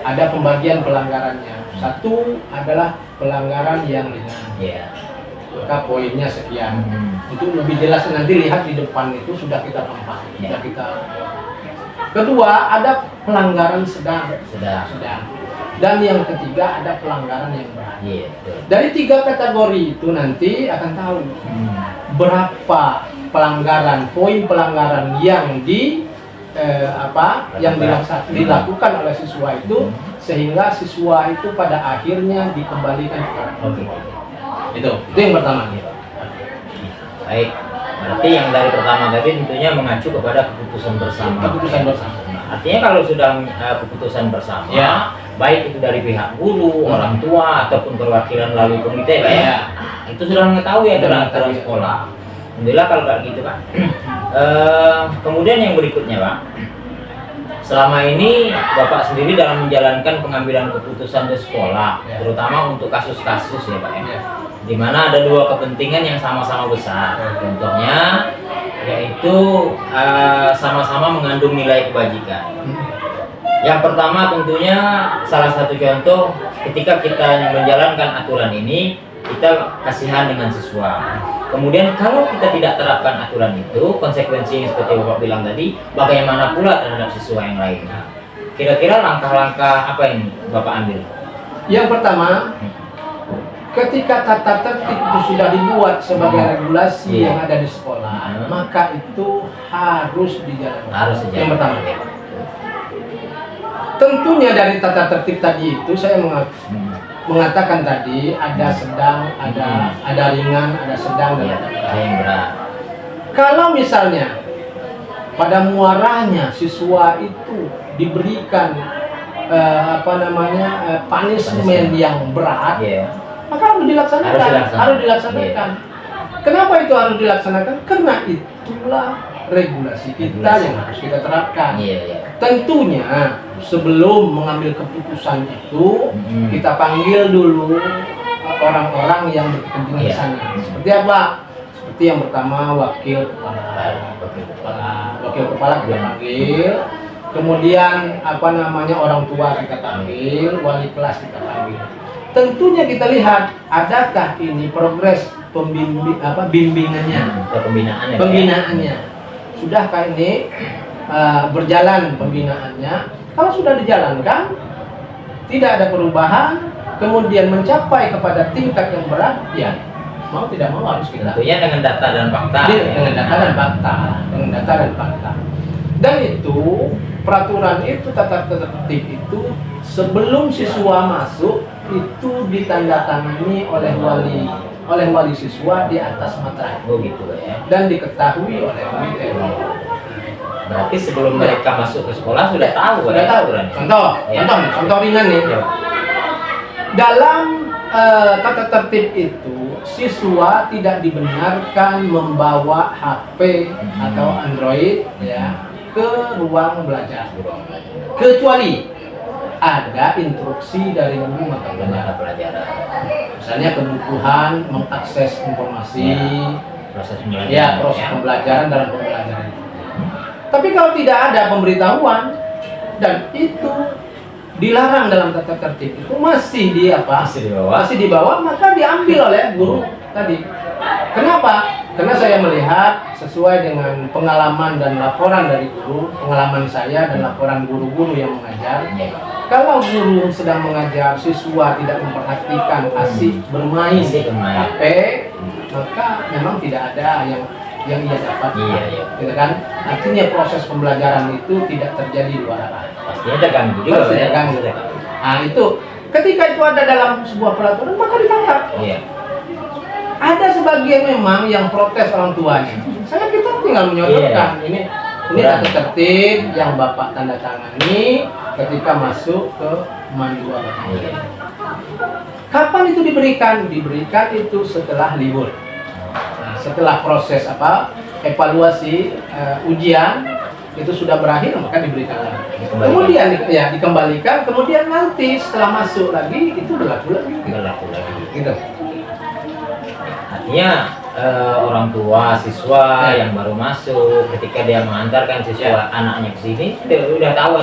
ada pembagian pelanggarannya. Satu adalah pelanggaran yang ringan, Iya. maka poinnya sekian. Itu lebih jelas nanti lihat di depan itu sudah kita tempat, Ya. sudah kita. Kedua ada pelanggaran sedang, Sedang. dan yang ketiga ada pelanggaran yang berat. Iya, betul. Dari 3 kategori itu nanti akan tahu berapa pelanggaran, poin pelanggaran yang dilakukan oleh siswa itu, sehingga siswa itu pada akhirnya dikembalikan kepada Oke. itu yang pertama. Baik. Berarti yang dari pertama tadi tentunya mengacu kepada keputusan bersama. Keputusan bersama. Nah, artinya kalau sudah keputusan bersama, Ya. baik itu dari pihak guru, orang tua ataupun perwakilan melalui komite, Pak ya. Ya. Itu sudah mengetahui aturan sekolah. Alhamdulillah kalau kayak gitu Pak. Kemudian yang berikutnya Pak, selama ini Bapak sendiri dalam menjalankan pengambilan keputusan di sekolah, Ya. terutama untuk kasus-kasus ya Pak ya, Ya. di mana ada dua kepentingan yang sama-sama besar. Ya. Contohnya yaitu sama-sama mengandung nilai kebajikan. Yang pertama tentunya salah satu contoh ketika kita menjalankan aturan ini, kita kasihan dengan siswa. Kemudian kalau kita tidak terapkan aturan itu, konsekuensinya seperti Bapak bilang tadi, bagaimana pula terhadap siswa yang lainnya? Kira-kira langkah-langkah apa yang Bapak ambil? Yang pertama, ketika tata tertib itu sudah dibuat sebagai regulasi yang ada di sekolah, maka itu harus dijalankan. Harus dijalankan. Yang pertama. Tentunya dari tata tertib tadi itu saya mengatakan tadi ada sedang, ada ringan, ada sedang, dan ada yang berat. Kalau misalnya pada muaranya siswa itu diberikan punishment yang berat, maka harus dilaksanakan. Harus dilaksanakan. Kenapa itu harus dilaksanakan? Karena itulah regulasi kita yang harus kita terapkan. Tentunya sebelum mengambil keputusan itu, kita panggil dulu orang-orang yang berkepentingan di sana. Seperti apa? Seperti yang pertama wakil kepala kita panggil. Kemudian orang tua kita panggil, wali kelas kita panggil. Tentunya kita lihat adakah ini progres bimbingannya, pembinaannya. Sudahkah ini berjalan pembinaannya? Kalau sudah dijalankan, tidak ada perubahan, kemudian mencapai kepada tingkat yang berat, ya mau tidak mau harus kita. Tentunya dengan data dan fakta. Dengan data dan fakta. Dan itu peraturan itu, tata tertib itu sebelum siswa masuk itu ditandatangani oleh wali siswa di atas materai. Oh gitu ya. Dan diketahui oleh komite. Berarti sebelum mereka masuk ke sekolah sudah tahu. Contoh ringan nih. Dalam tata tertib itu siswa tidak dibenarkan membawa HP atau Android ke ruang belajar, kecuali ada instruksi dari guru mata pelajaran. Misalnya kebutuhan mengakses informasi, proses pembelajaran dalam pembelajaran. Tapi kalau tidak ada pemberitahuan dan itu dilarang dalam tata tertib itu masih dibawa, maka diambil oleh guru tadi. Kenapa? Karena saya melihat sesuai dengan pengalaman dan laporan dari guru, pengalaman saya dan laporan guru-guru yang mengajar. Kalau guru sedang mengajar, siswa tidak memperhatikan asik bermain HP, maka memang tidak ada yang ia dapat. Gitu kan? Artinya proses pembelajaran itu tidak terjadi dua arah. Pastinya terganggu juga. Nah itu, ketika itu ada dalam sebuah peraturan, maka ditangkap. Ada sebagian memang yang protes orang tuanya. Kita tinggal menyodorkan ini tata tertib yang Bapak tanda tangani ketika masuk ke Mandua Bapak. Kapan itu diberikan? Diberikan itu setelah libur. Setelah proses evaluasi ujian itu sudah berakhir, maka diberikan lagi. Kemudian dikembalikan, kemudian nanti setelah masuk lagi itu berlaku lagi. Gitu. Artinya orang tua siswa yang baru masuk, ketika dia mengantarkan siswa anaknya ke sini sudah tahu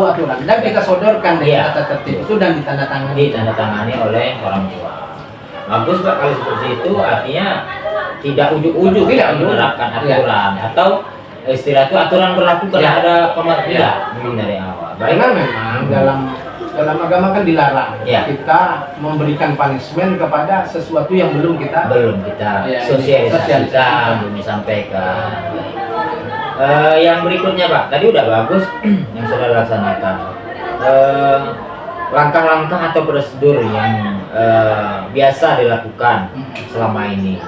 aturan dan kita sodorkan dengan tata tertib itu dan ditandatangani oleh orang tua. Bagus Pak kalau seperti itu, artinya tidak ujuk-ujuk menerapkan aturan atau istilah itu aturan berlaku karena ada pemerintah dari awal. Karena memang dalam agama kan dilarang kita memberikan punishment kepada sesuatu yang belum kita sosialisasikan, belum disampaikan. Yang berikutnya Pak, tadi udah bagus yang sudah dilaksanakan. Langkah-langkah atau prosedur yang biasa dilakukan selama ini.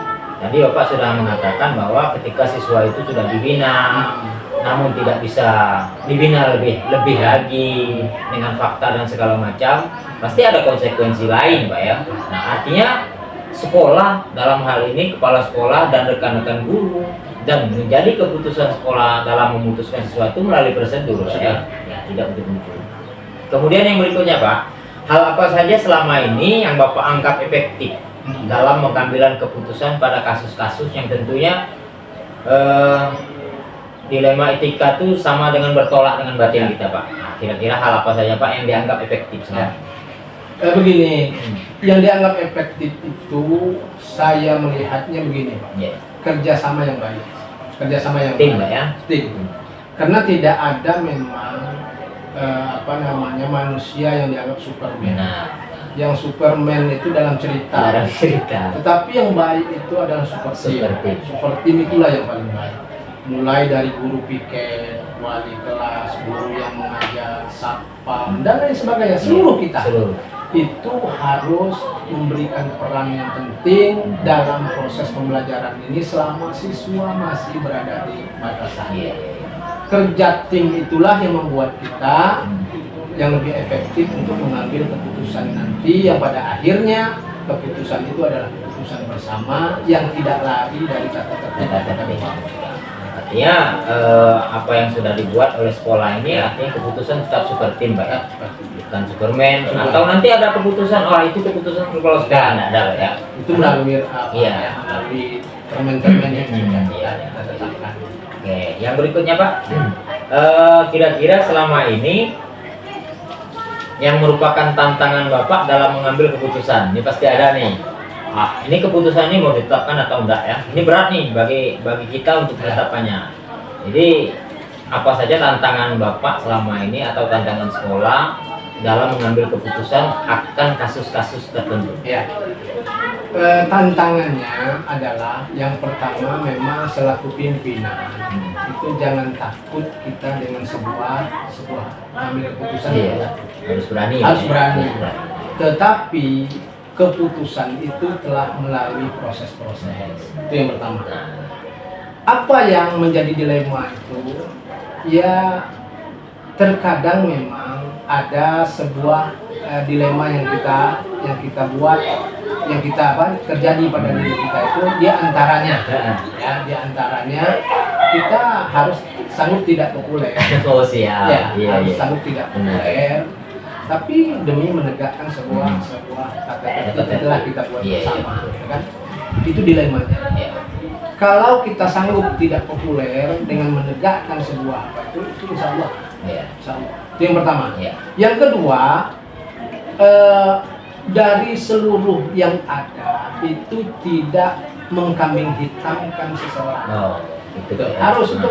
Tadi Bapak sudah mengatakan bahwa ketika siswa itu sudah dibina, namun tidak bisa dibina lebih lagi dengan fakta dan segala macam, pasti ada konsekuensi lain Pak ya. Nah artinya sekolah dalam hal ini, kepala sekolah dan rekan-rekan guru, dan menjadi keputusan sekolah dalam memutuskan sesuatu melalui prosedur ya tidak muncul. Kemudian yang berikutnya Pak, hal apa saja selama ini yang Bapak anggap efektif dalam pengambilan keputusan pada kasus-kasus yang tentunya dilema etika itu sama dengan bertolak dengan batin kita, Pak. Nah, kira-kira hal apa saja, Pak, yang dianggap efektif sekarang? Begini, yang dianggap efektif itu saya melihatnya begini, Pak. Ya. Kerjasama yang baik, kerjasama yang Tim, Pak, baik. ya. Tim. Karena tidak ada memang manusia yang dianggap Superman. Nah, Yang Superman itu dalam cerita. dalam cerita. Tetapi yang baik itu adalah super team. Super team. Super team itulah yang paling baik. Mulai dari guru piket, wali kelas, guru yang mengajar, satpam, dan lain sebagainya. Seluruh kita Seluruh. itu harus memberikan peran yang penting dalam proses pembelajaran ini selama siswa masih berada di batasan. Iya. Kerja tim itulah yang membuat kita yang lebih efektif untuk mengambil keputusan nanti yang pada akhirnya keputusan itu adalah keputusan bersama yang tidak lari dari kata tertentu. Artinya apa yang sudah dibuat oleh sekolah ini artinya keputusan tetap super team, Pak, ya. Bukan Superman. Atau nanti ada keputusan, itu keputusan kalau sekarang ada, ya. Itu melalui Iya. melalui permen-permen yang sudah Iya. kita tetapkan. Oke, yang berikutnya, Pak. Kira-kira selama ini yang merupakan tantangan Bapak dalam mengambil keputusan, ini pasti ada nih. Ini keputusan ini mau ditetapkan atau enggak, ya? Ini berat nih bagi kita untuk menetapkannya. Jadi apa saja tantangan Bapak selama ini atau tantangan sekolah dalam mengambil keputusan akan kasus-kasus tertentu? Ya. Tantangannya adalah yang pertama memang selaku pimpinan itu jangan takut kita dengan sebuah ambil keputusan. Iya, harus berani. Harus ya. berani. Tetapi keputusan itu telah melalui proses-proses. Itu yang pertama. Apa yang menjadi dilema itu? Ya terkadang memang ada sebuah dilema yang kita buat, yang kita terjadi pada diri kita itu di antaranya kita harus sanggup tidak populer. Oh, siap. Ya, Iya, harus iya. sanggup tidak populer. Tapi demi menegakkan sebuah kata tertib telah kita buat Iya, bersama, iya. ya kan? Itu dilemanya. Iya. Kalau kita sanggup tidak populer dengan menegakkan sebuah itu insya Allah. Iya. Insya Allah. Itu yang pertama. Iya. Yang kedua, dari seluruh yang ada itu tidak mengkambing hitamkan seseorang. Oh, itu Harus itu.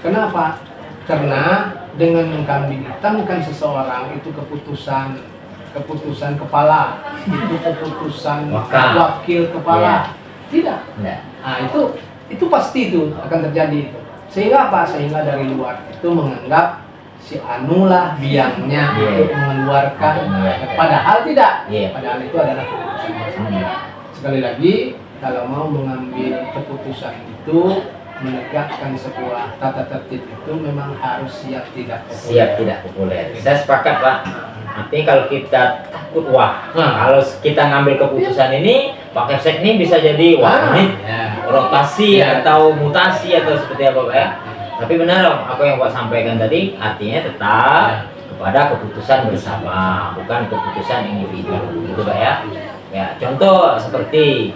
Kenapa? Karena dengan mengkambing hitamkan seseorang itu keputusan kepala, itu keputusan wakil kepala. Tidak. Enggak. Nah, itu pasti itu akan terjadi itu. Sehingga apa? Sehingga dari luar itu menganggap si anulah biangnya untuk mengeluarkan. Padahal tidak. Padahal itu adalah keputusan bersama. Sekali lagi, kalau mau mengambil keputusan itu menegakkan sebuah tata tertib itu memang harus siap tidak populer. Siap tidak populer. Saya sepakat, Pak. Artinya kalau kita takut kalau kita ngambil keputusan ini, Pak Kepsek ini bisa jadi ini rotasi atau mutasi atau seperti apa, Pak, ya. Tapi benar apa yang Pak sampaikan tadi, artinya tetap kepada keputusan bersama, bukan keputusan individu, gitu, Pak, ya. Ya, contoh seperti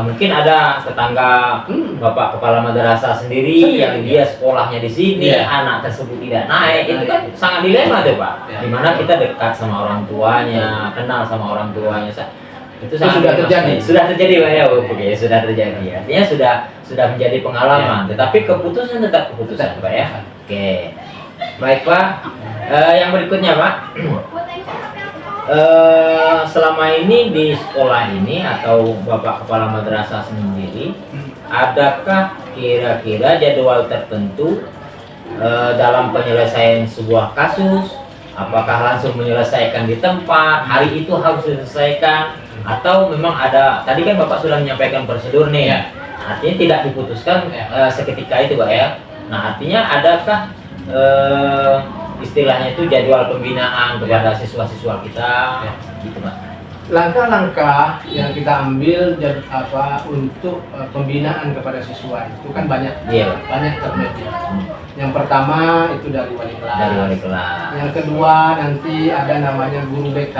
mungkin ada tetangga Bapak kepala madrasah sendiri yang dia sekolahnya di sini, anak tersebut tidak naik, itu kan sangat dilema tuh, Pak. Dimana kita dekat sama orang tuanya, kenal sama orang tuanya, itu sudah terjadi. Sudah terjadi, Pak, ya. Oke, sudah terjadi. Artinya sudah menjadi pengalaman, tetapi keputusan tetap keputusan, Pak, ya. Oke, baik, Pak. Yang berikutnya, Pak. Selama ini di sekolah ini atau Bapak kepala madrasah sendiri, adakah kira-kira jadwal tertentu dalam penyelesaian sebuah kasus? Apakah langsung menyelesaikan di tempat, hari itu harus diselesaikan, atau memang ada, tadi kan Bapak sudah menyampaikan prosedur nih, artinya tidak diputuskan seketika itu, Pak, ya. Nah, artinya adakah istilahnya itu jadwal pembinaan kepada siswa-siswa kita, gitu, Pak? Langkah-langkah yang kita ambil untuk pembinaan kepada siswa itu kan banyak, banyak termedia. Yang pertama itu dari wali kelas. Yang kedua nanti ada namanya guru BK.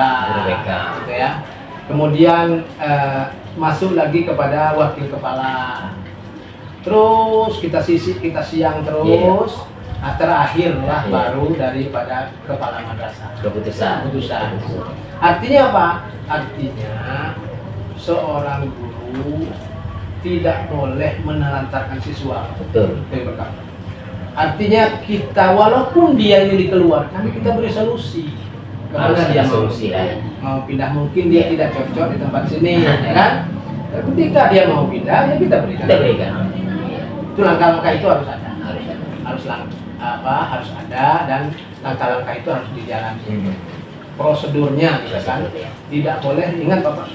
Gitu ya. Kemudian masuk lagi kepada wakil kepala. terus kita sisir, kita siang terus. Nah, terakhir lah baru daripada kepala madrasah Keputusan. Artinya apa? Artinya seorang guru tidak boleh menelantarkan siswa. Betul. Artinya kita walaupun dia ini dikeluarkan, kita beri solusi. Harus Kemana ada dia solusi lah. mau pindah, mungkin dia tidak cocok di tempat sini, ya kan? Ketika dia mau pindah, ya kita berikan. Kita berikan. Itu langkah-langkah itu harus ada. Harus ada. Harus ada, dan langkah-langkah itu harus dijalani. Prosedurnya gitu kan. Tidak boleh, ingat Bapak,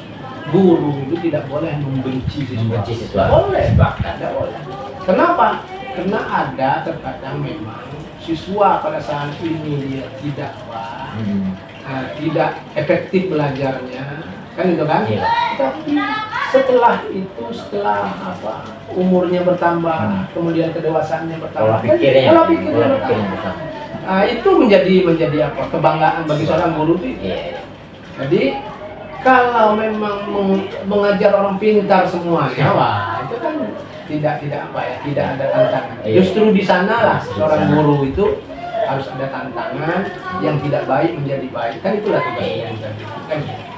guru itu tidak boleh membenci siswa. Boleh, tidak boleh. Kenapa? Karena ada terkadang memang siswa pada saat ini dia tidak tidak efektif belajarnya, kan gitu kan? Iya. Tapi setelah umurnya bertambah, kemudian kedewasaannya bertambah, pola pikirnya bertambah. Nah, itu menjadi apa? Kebanggaan bagi seorang guru itu. Jadi kalau memang mengajar orang pintar semuanya, wah itu kan tidak ada tantangan. Justru di sanalah seorang guru itu harus ada tantangan, yang tidak baik menjadi baik, kan itulah tugasnya.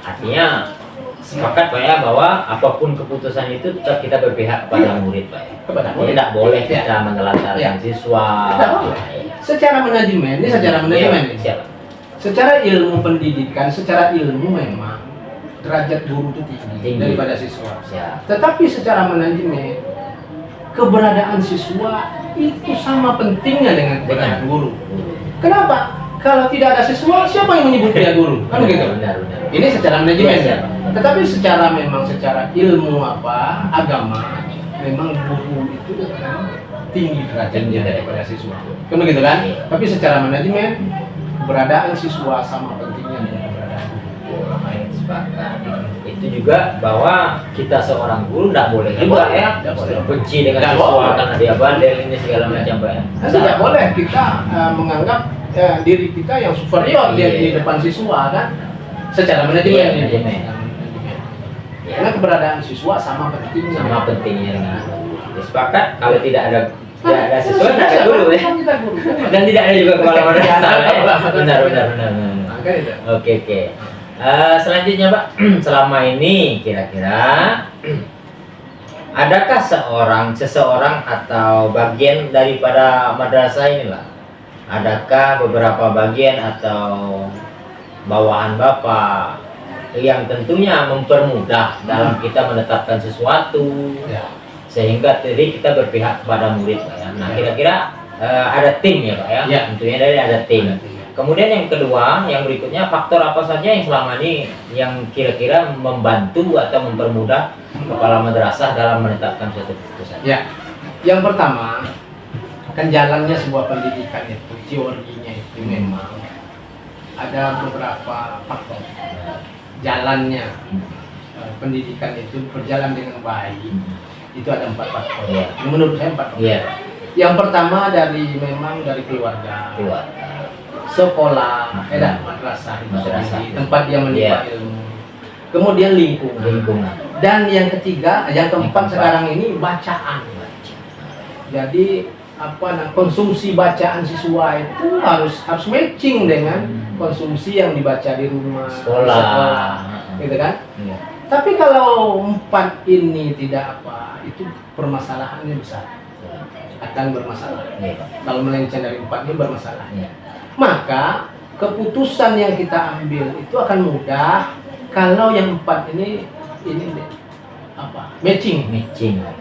Artinya sepakat Pak ya, bahwa apapun keputusan itu tetap kita berpihak kepada murid Pak ya. Tidak boleh kita menelantarkan siswa. Tidak boleh. Secara manajemen, ini secara manajemen. Secara ilmu pendidikan, secara ilmu memang derajat guru itu tinggi daripada siswa. Tetapi secara manajemen, keberadaan siswa itu sama pentingnya dengan keberadaan guru. Kenapa? Kalau tidak ada siswa, siapa yang menyebut dia guru? Kan begitu. Ini secara manajemen. Tetapi secara ilmu agama, memang guru itu tinggi derajatnya daripada siswa. Kan begitu kan? Tapi secara manajemen, keberadaan siswa sama pentingnya dengan keberadaan guru. Itu juga bahwa kita seorang guru tidak boleh juga ya benci dengan siswa karena dia bandel ini segala macam Pak ya. Tidak boleh kita menganggap diri kita yang superior di depan siswa kan, secara manajemen. Karena keberadaan siswa sama pentingnya. dengan sepakat. Kalau tidak ada siswa, tidak ada guru ya. Dan tidak ada juga kepala madrasah. Benar. Oke. Selanjutnya Pak, selama ini kira-kira adakah seseorang atau bagian daripada madrasah inilah, adakah beberapa bagian atau bawahan Bapak yang tentunya mempermudah dalam kita menetapkan sesuatu, sehingga tadi kita berpihak kepada murid Pak ya. Nah, kira-kira ada tim ya Pak ya. Tentunya dari ada tim. Kemudian yang kedua, yang berikutnya, faktor apa saja yang selama ini yang kira-kira membantu atau mempermudah kepala madrasah dalam menetapkan suatu keputusan? Ya, yang pertama, kan jalannya sebuah pendidikan itu, teorinya itu memang ada beberapa faktor. Jalannya pendidikan itu berjalan dengan baik, itu ada 4 faktor. Menurut saya 4 faktor. Yang pertama dari keluarga. Sekolah, madrasah, tempat dia menimba ilmu. Kemudian lingkungan. Dan yang ketiga, yang keempat sekarang ini bacaan. Jadi konsumsi bacaan siswa itu harus matching dengan konsumsi yang dibaca di rumah, sekolah, gitu kan? Tapi kalau 4 ini tidak itu permasalahannya besar, akan bermasalah. Kalau melenceng dari 4 ini bermasalah. Maka keputusan yang kita ambil itu akan mudah kalau yang 4 ini matching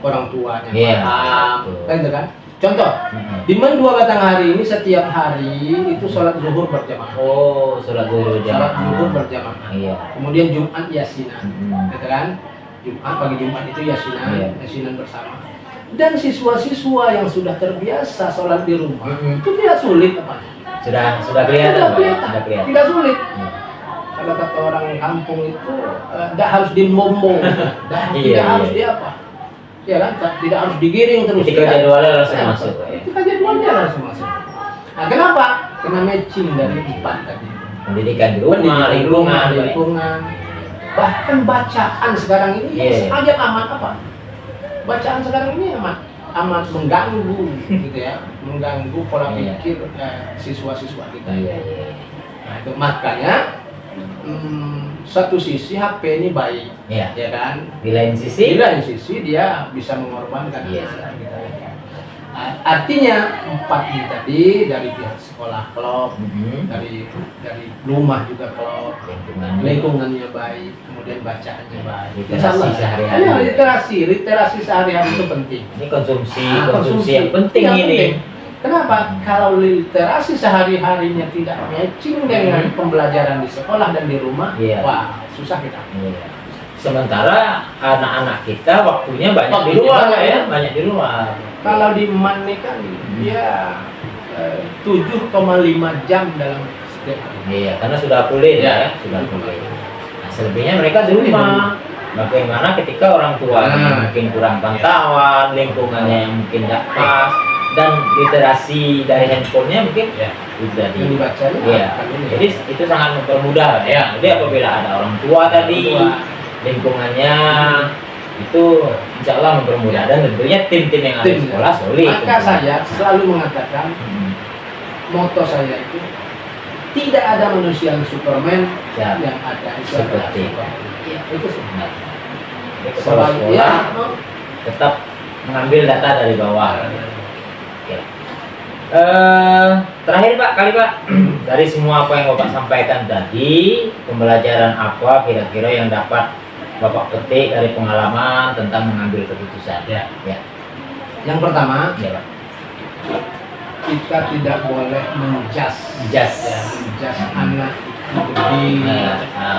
orang tuanya paham, kan? Contoh, di Men 2 Batanghari ini setiap hari itu sholat zuhur berjamaah. Sholat zuhur berjamaah. Kemudian Jumat yasinan, kan? Pagi Jumat itu yasinan bersama. Dan siswa-siswa yang sudah terbiasa sholat di rumah itu tidak sulit Sudah kelihatan. Tidak sulit. Kalau kata orang kampung itu tidak harus dimomong, tidak harus ya kan, tidak harus digiring terus. Ketika jadwalnya langsung masuk. Nah, kenapa? Karena matching dari 4 tadi. Pendidikan di rumah, lingkungan. Bahkan bacaan sekarang ini sangat amat Bacaan sekarang ini amat. amat mengganggu gitu ya, mengganggu pola Iya. pikir siswa-siswa kita. Iya. Nah, itu makanya satu sisi HP ini baik, Iya. ya kan? Di lain sisi, Di lain sisi dia bisa mengorbankan Iya. anak-anak kita. Artinya 4 ini tadi dari pihak sekolah klub, dari rumah juga klub, lingkungannya baik, kemudian bacaannya baik. Literasi Insyaallah. sehari-hari. Iya, literasi sehari-hari itu penting. Ini konsumsi Nah, konsumsi yang penting yang ini. penting. Kenapa? Kalau literasi sehari-harinya tidak matching dengan pembelajaran di sekolah dan di rumah, Iya. wah susah kita. Iya. Sementara anak-anak kita waktunya banyak Waktu di luar luar, ya, banyak di luar. Kalau di MAN ini kan dia 7,5 jam dalam setiap hari. Iya, karena sudah pulih Iya. ya, sudah pulih. Nah, selebihnya mereka di rumah. Bagaimana ketika orang tuanya Nah. mungkin kurang pantauan, lingkungannya yang mungkin tidak pas, dan literasi dari handphonenya mungkin Ya. itu tadi. Yang dibacanya Iya. kan ini. Jadi itu sangat mempermudah ya. Jadi apabila ada orang tua tadi, lingkungannya itu insya Allah mempermudah, dan tentunya tim-tim yang ada di Tim. sekolah solid. Maka tentunya. saya selalu mengatakan Hmm. moto saya itu tidak ada manusia yang Superman, Siap. yang ada itu Seperti. adalah Superman. Iya, itu sih. Nah, jadi kepala Selalu sekolah ya. tetap mengambil data dari bawah. Oke. Terakhir Pak, dari semua apa yang Bapak sampaikan tadi, pembelajaran apa kira-kira yang dapat Bapak petik dari pengalaman tentang mengambil keputusan? Ya. Ya, Yang pertama, ya Pak. kita tidak boleh menjas Jas. menjas anak itu begini,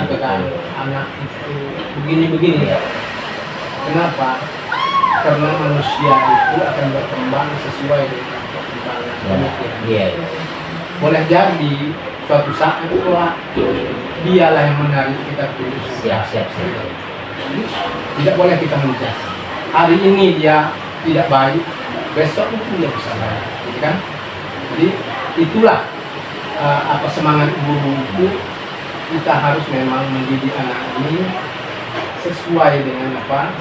gitu kan, anak itu begini-begini. Kenapa? Karena manusia itu akan berkembang sesuai dengan perkembangan pemikiran. Iya. Boleh jadi suatu saat kelak dialah yang menarik kita keputusan. Siap. Jadi, tidak boleh kita menjas. Hari ini dia tidak baik, besok mungkin dia bisa baik, gitu kan? Jadi itulah semangat guru itu, kita harus memang mendidik anak ini sesuai dengan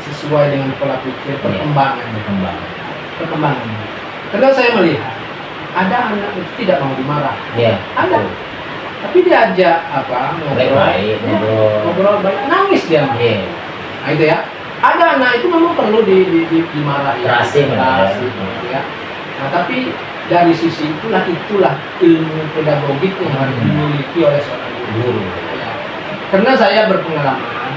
sesuai dengan pola pikir perkembangan. Karena saya melihat ada anak itu tidak mau dimarah, Iya. ada, tapi diajak Baik-baik, ngobrol baik, nangis dia. Iya. Nah itu ya, ada anak itu memang perlu dimarahi, Terasi, gitu ya. Nah tapi dari sisi itulah ilmu pedagogik yang harus dimiliki oleh seorang guru. Ya. Karena saya berpengalaman,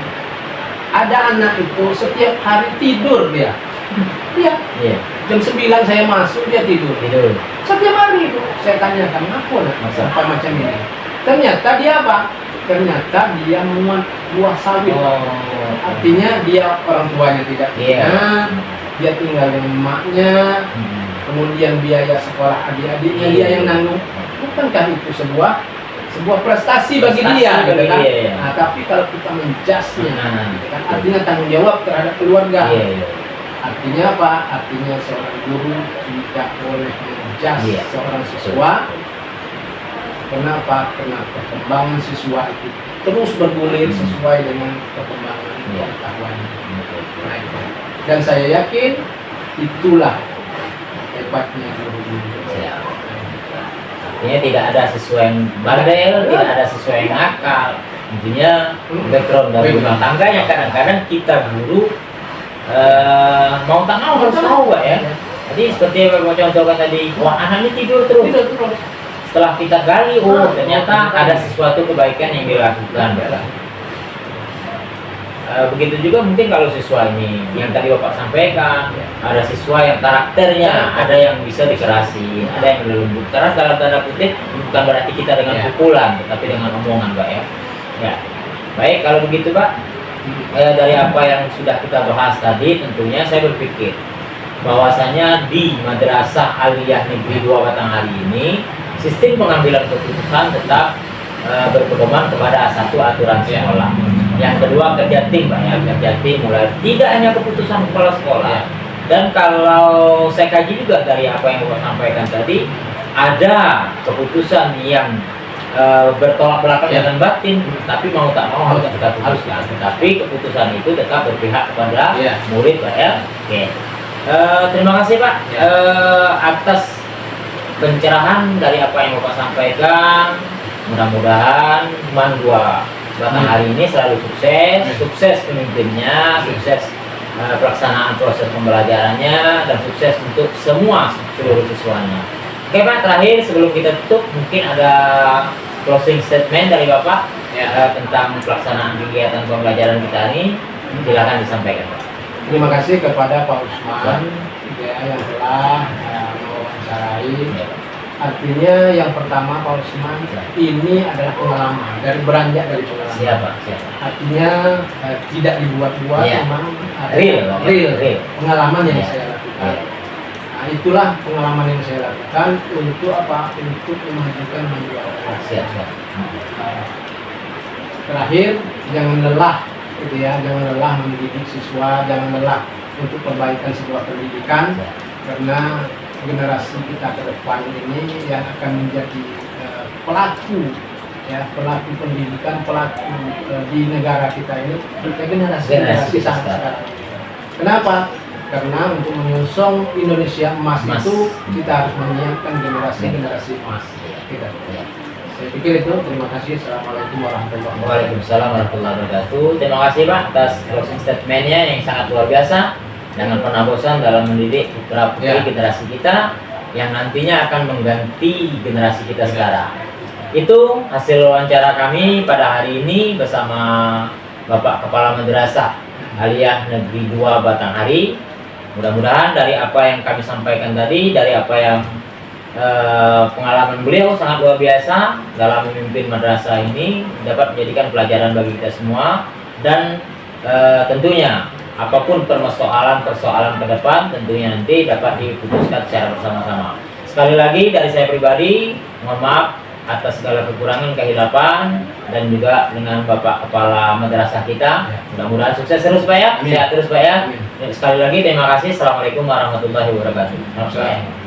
ada anak itu setiap hari tidur dia. Iya. Iya. Jam 9 saya masuk dia tidur. Setiap hari itu saya tanyakan kenapa nak sampai macam ini. Ternyata dia apa? Ternyata dia muat buah sawit. Artinya dia orang tuanya tidak punya, dia tinggal dengan emaknya, kemudian biaya sekolah adik-adiknya dia yang nanggung. Bukankah itu sebuah prestasi bagi dia, gitu kan? Nah, tapi kalau kita menjasnya, gitu kan, artinya tanggung jawab terhadap keluarga. Artinya apa? Artinya seorang guru tidak boleh menjas seorang siswa. Kenapa? Karena perkembangan siswa itu terus bergulir sesuai dengan perkembangan pengetahuan. Nah, itu. Dan saya yakin itulah hebatnya guru-guru. Artinya tidak ada siswa yang bandel, tidak ada siswa yang nakal. Intinya background dari rumah tangganya kadang-kadang kita guru mau tak mau harus tahu Pak ya. Jadi seperti yang Bapak contohkan tadi, wah anak ini tidur terus. Setelah kita gali, ternyata ada sesuatu kebaikan yang dilakukan. Begitu juga mungkin kalau siswa ini yang tadi Bapak sampaikan, ada siswa yang karakternya, ada yang bisa dikerasi, ada yang lembut. Keras dalam tanda kutip bukan berarti kita dengan pukulan, tetapi dengan omongan Pak ya. Ya. Baik, kalau begitu Pak, dari apa yang sudah kita bahas tadi, tentunya saya berpikir bahwasanya di Madrasah Aliyah Negeri 2 Batanghari ini sistem pengambilan keputusan tetap berpedoman kepada satu aturan sekolah. Yang kedua kerja tim Pak ya, kerja tim mulai tidak hanya keputusan kepala sekolah. Dan kalau saya kaji juga dari apa yang Bapak sampaikan tadi, ada keputusan yang bertolak belakang dengan batin, tapi mau tak mau harus kita putuskan. Tetapi keputusan itu tetap berpihak kepada murid Pak ya. Oke. Terima kasih Pak Ya. atas pencerahan dari apa yang Bapak sampaikan. Mudah-mudahan Man 2 Batang hari ini selalu sukses, sukses pemimpinnya, sukses pelaksanaan proses pembelajarannya, dan sukses untuk semua seluruh siswanya. Oke Pak, terakhir sebelum kita tutup mungkin ada closing statement dari Bapak tentang pelaksanaan kegiatan pembelajaran kita ini. Silakan disampaikan Pak. Terima kasih kepada Pak Usman yang telah mewawancarai. Artinya yang pertama Pak Usman, ini adalah pengalaman beranjak dari pengalaman. Siapa? Artinya tidak dibuat-buat, Iya. memang Real. pengalaman yang Iya. saya lakukan. Iya. Nah, itulah pengalaman yang saya lakukan untuk apa? Untuk memajukan manusia. Siap. Terakhir, jangan lelah, gitu ya, jangan lelah mendidik siswa, jangan lelah untuk perbaikan sebuah pendidikan, karena generasi kita ke depan ini yang akan menjadi pelaku pendidikan, pelaku di negara kita ini, generasi sekarang. Kenapa? Karena untuk menyongsong Indonesia emas itu kita harus menyiapkan generasi emas. Kita. Saya pikir itu. Terima kasih. Assalamualaikum warahmatullahi wabarakatuh. Waalaikumsalam warahmatullahi wabarakatuh. Terima kasih Pak atas closing statementnya yang sangat luar biasa. Jangan pernah bosan dalam mendidik putra putri generasi kita yang nantinya akan mengganti generasi kita sekarang. Itu hasil wawancara kami pada hari ini bersama Bapak Kepala Madrasah Aliyah Negeri 2 Batanghari. Mudah-mudahan dari apa yang kami sampaikan tadi, dari apa yang pengalaman beliau sangat luar biasa dalam memimpin madrasah ini dapat menjadikan pelajaran bagi kita semua, dan tentunya apapun persoalan ke depan tentunya nanti dapat diputuskan secara bersama-sama. Sekali lagi dari saya pribadi, mohon maaf atas segala kekurangan, kehilapan, dan juga dengan Bapak Kepala Madrasah kita. Mudah-mudahan sukses terus Pak ya, sehat terus Pak ya. Sekali lagi terima kasih. Assalamualaikum warahmatullahi wabarakatuh.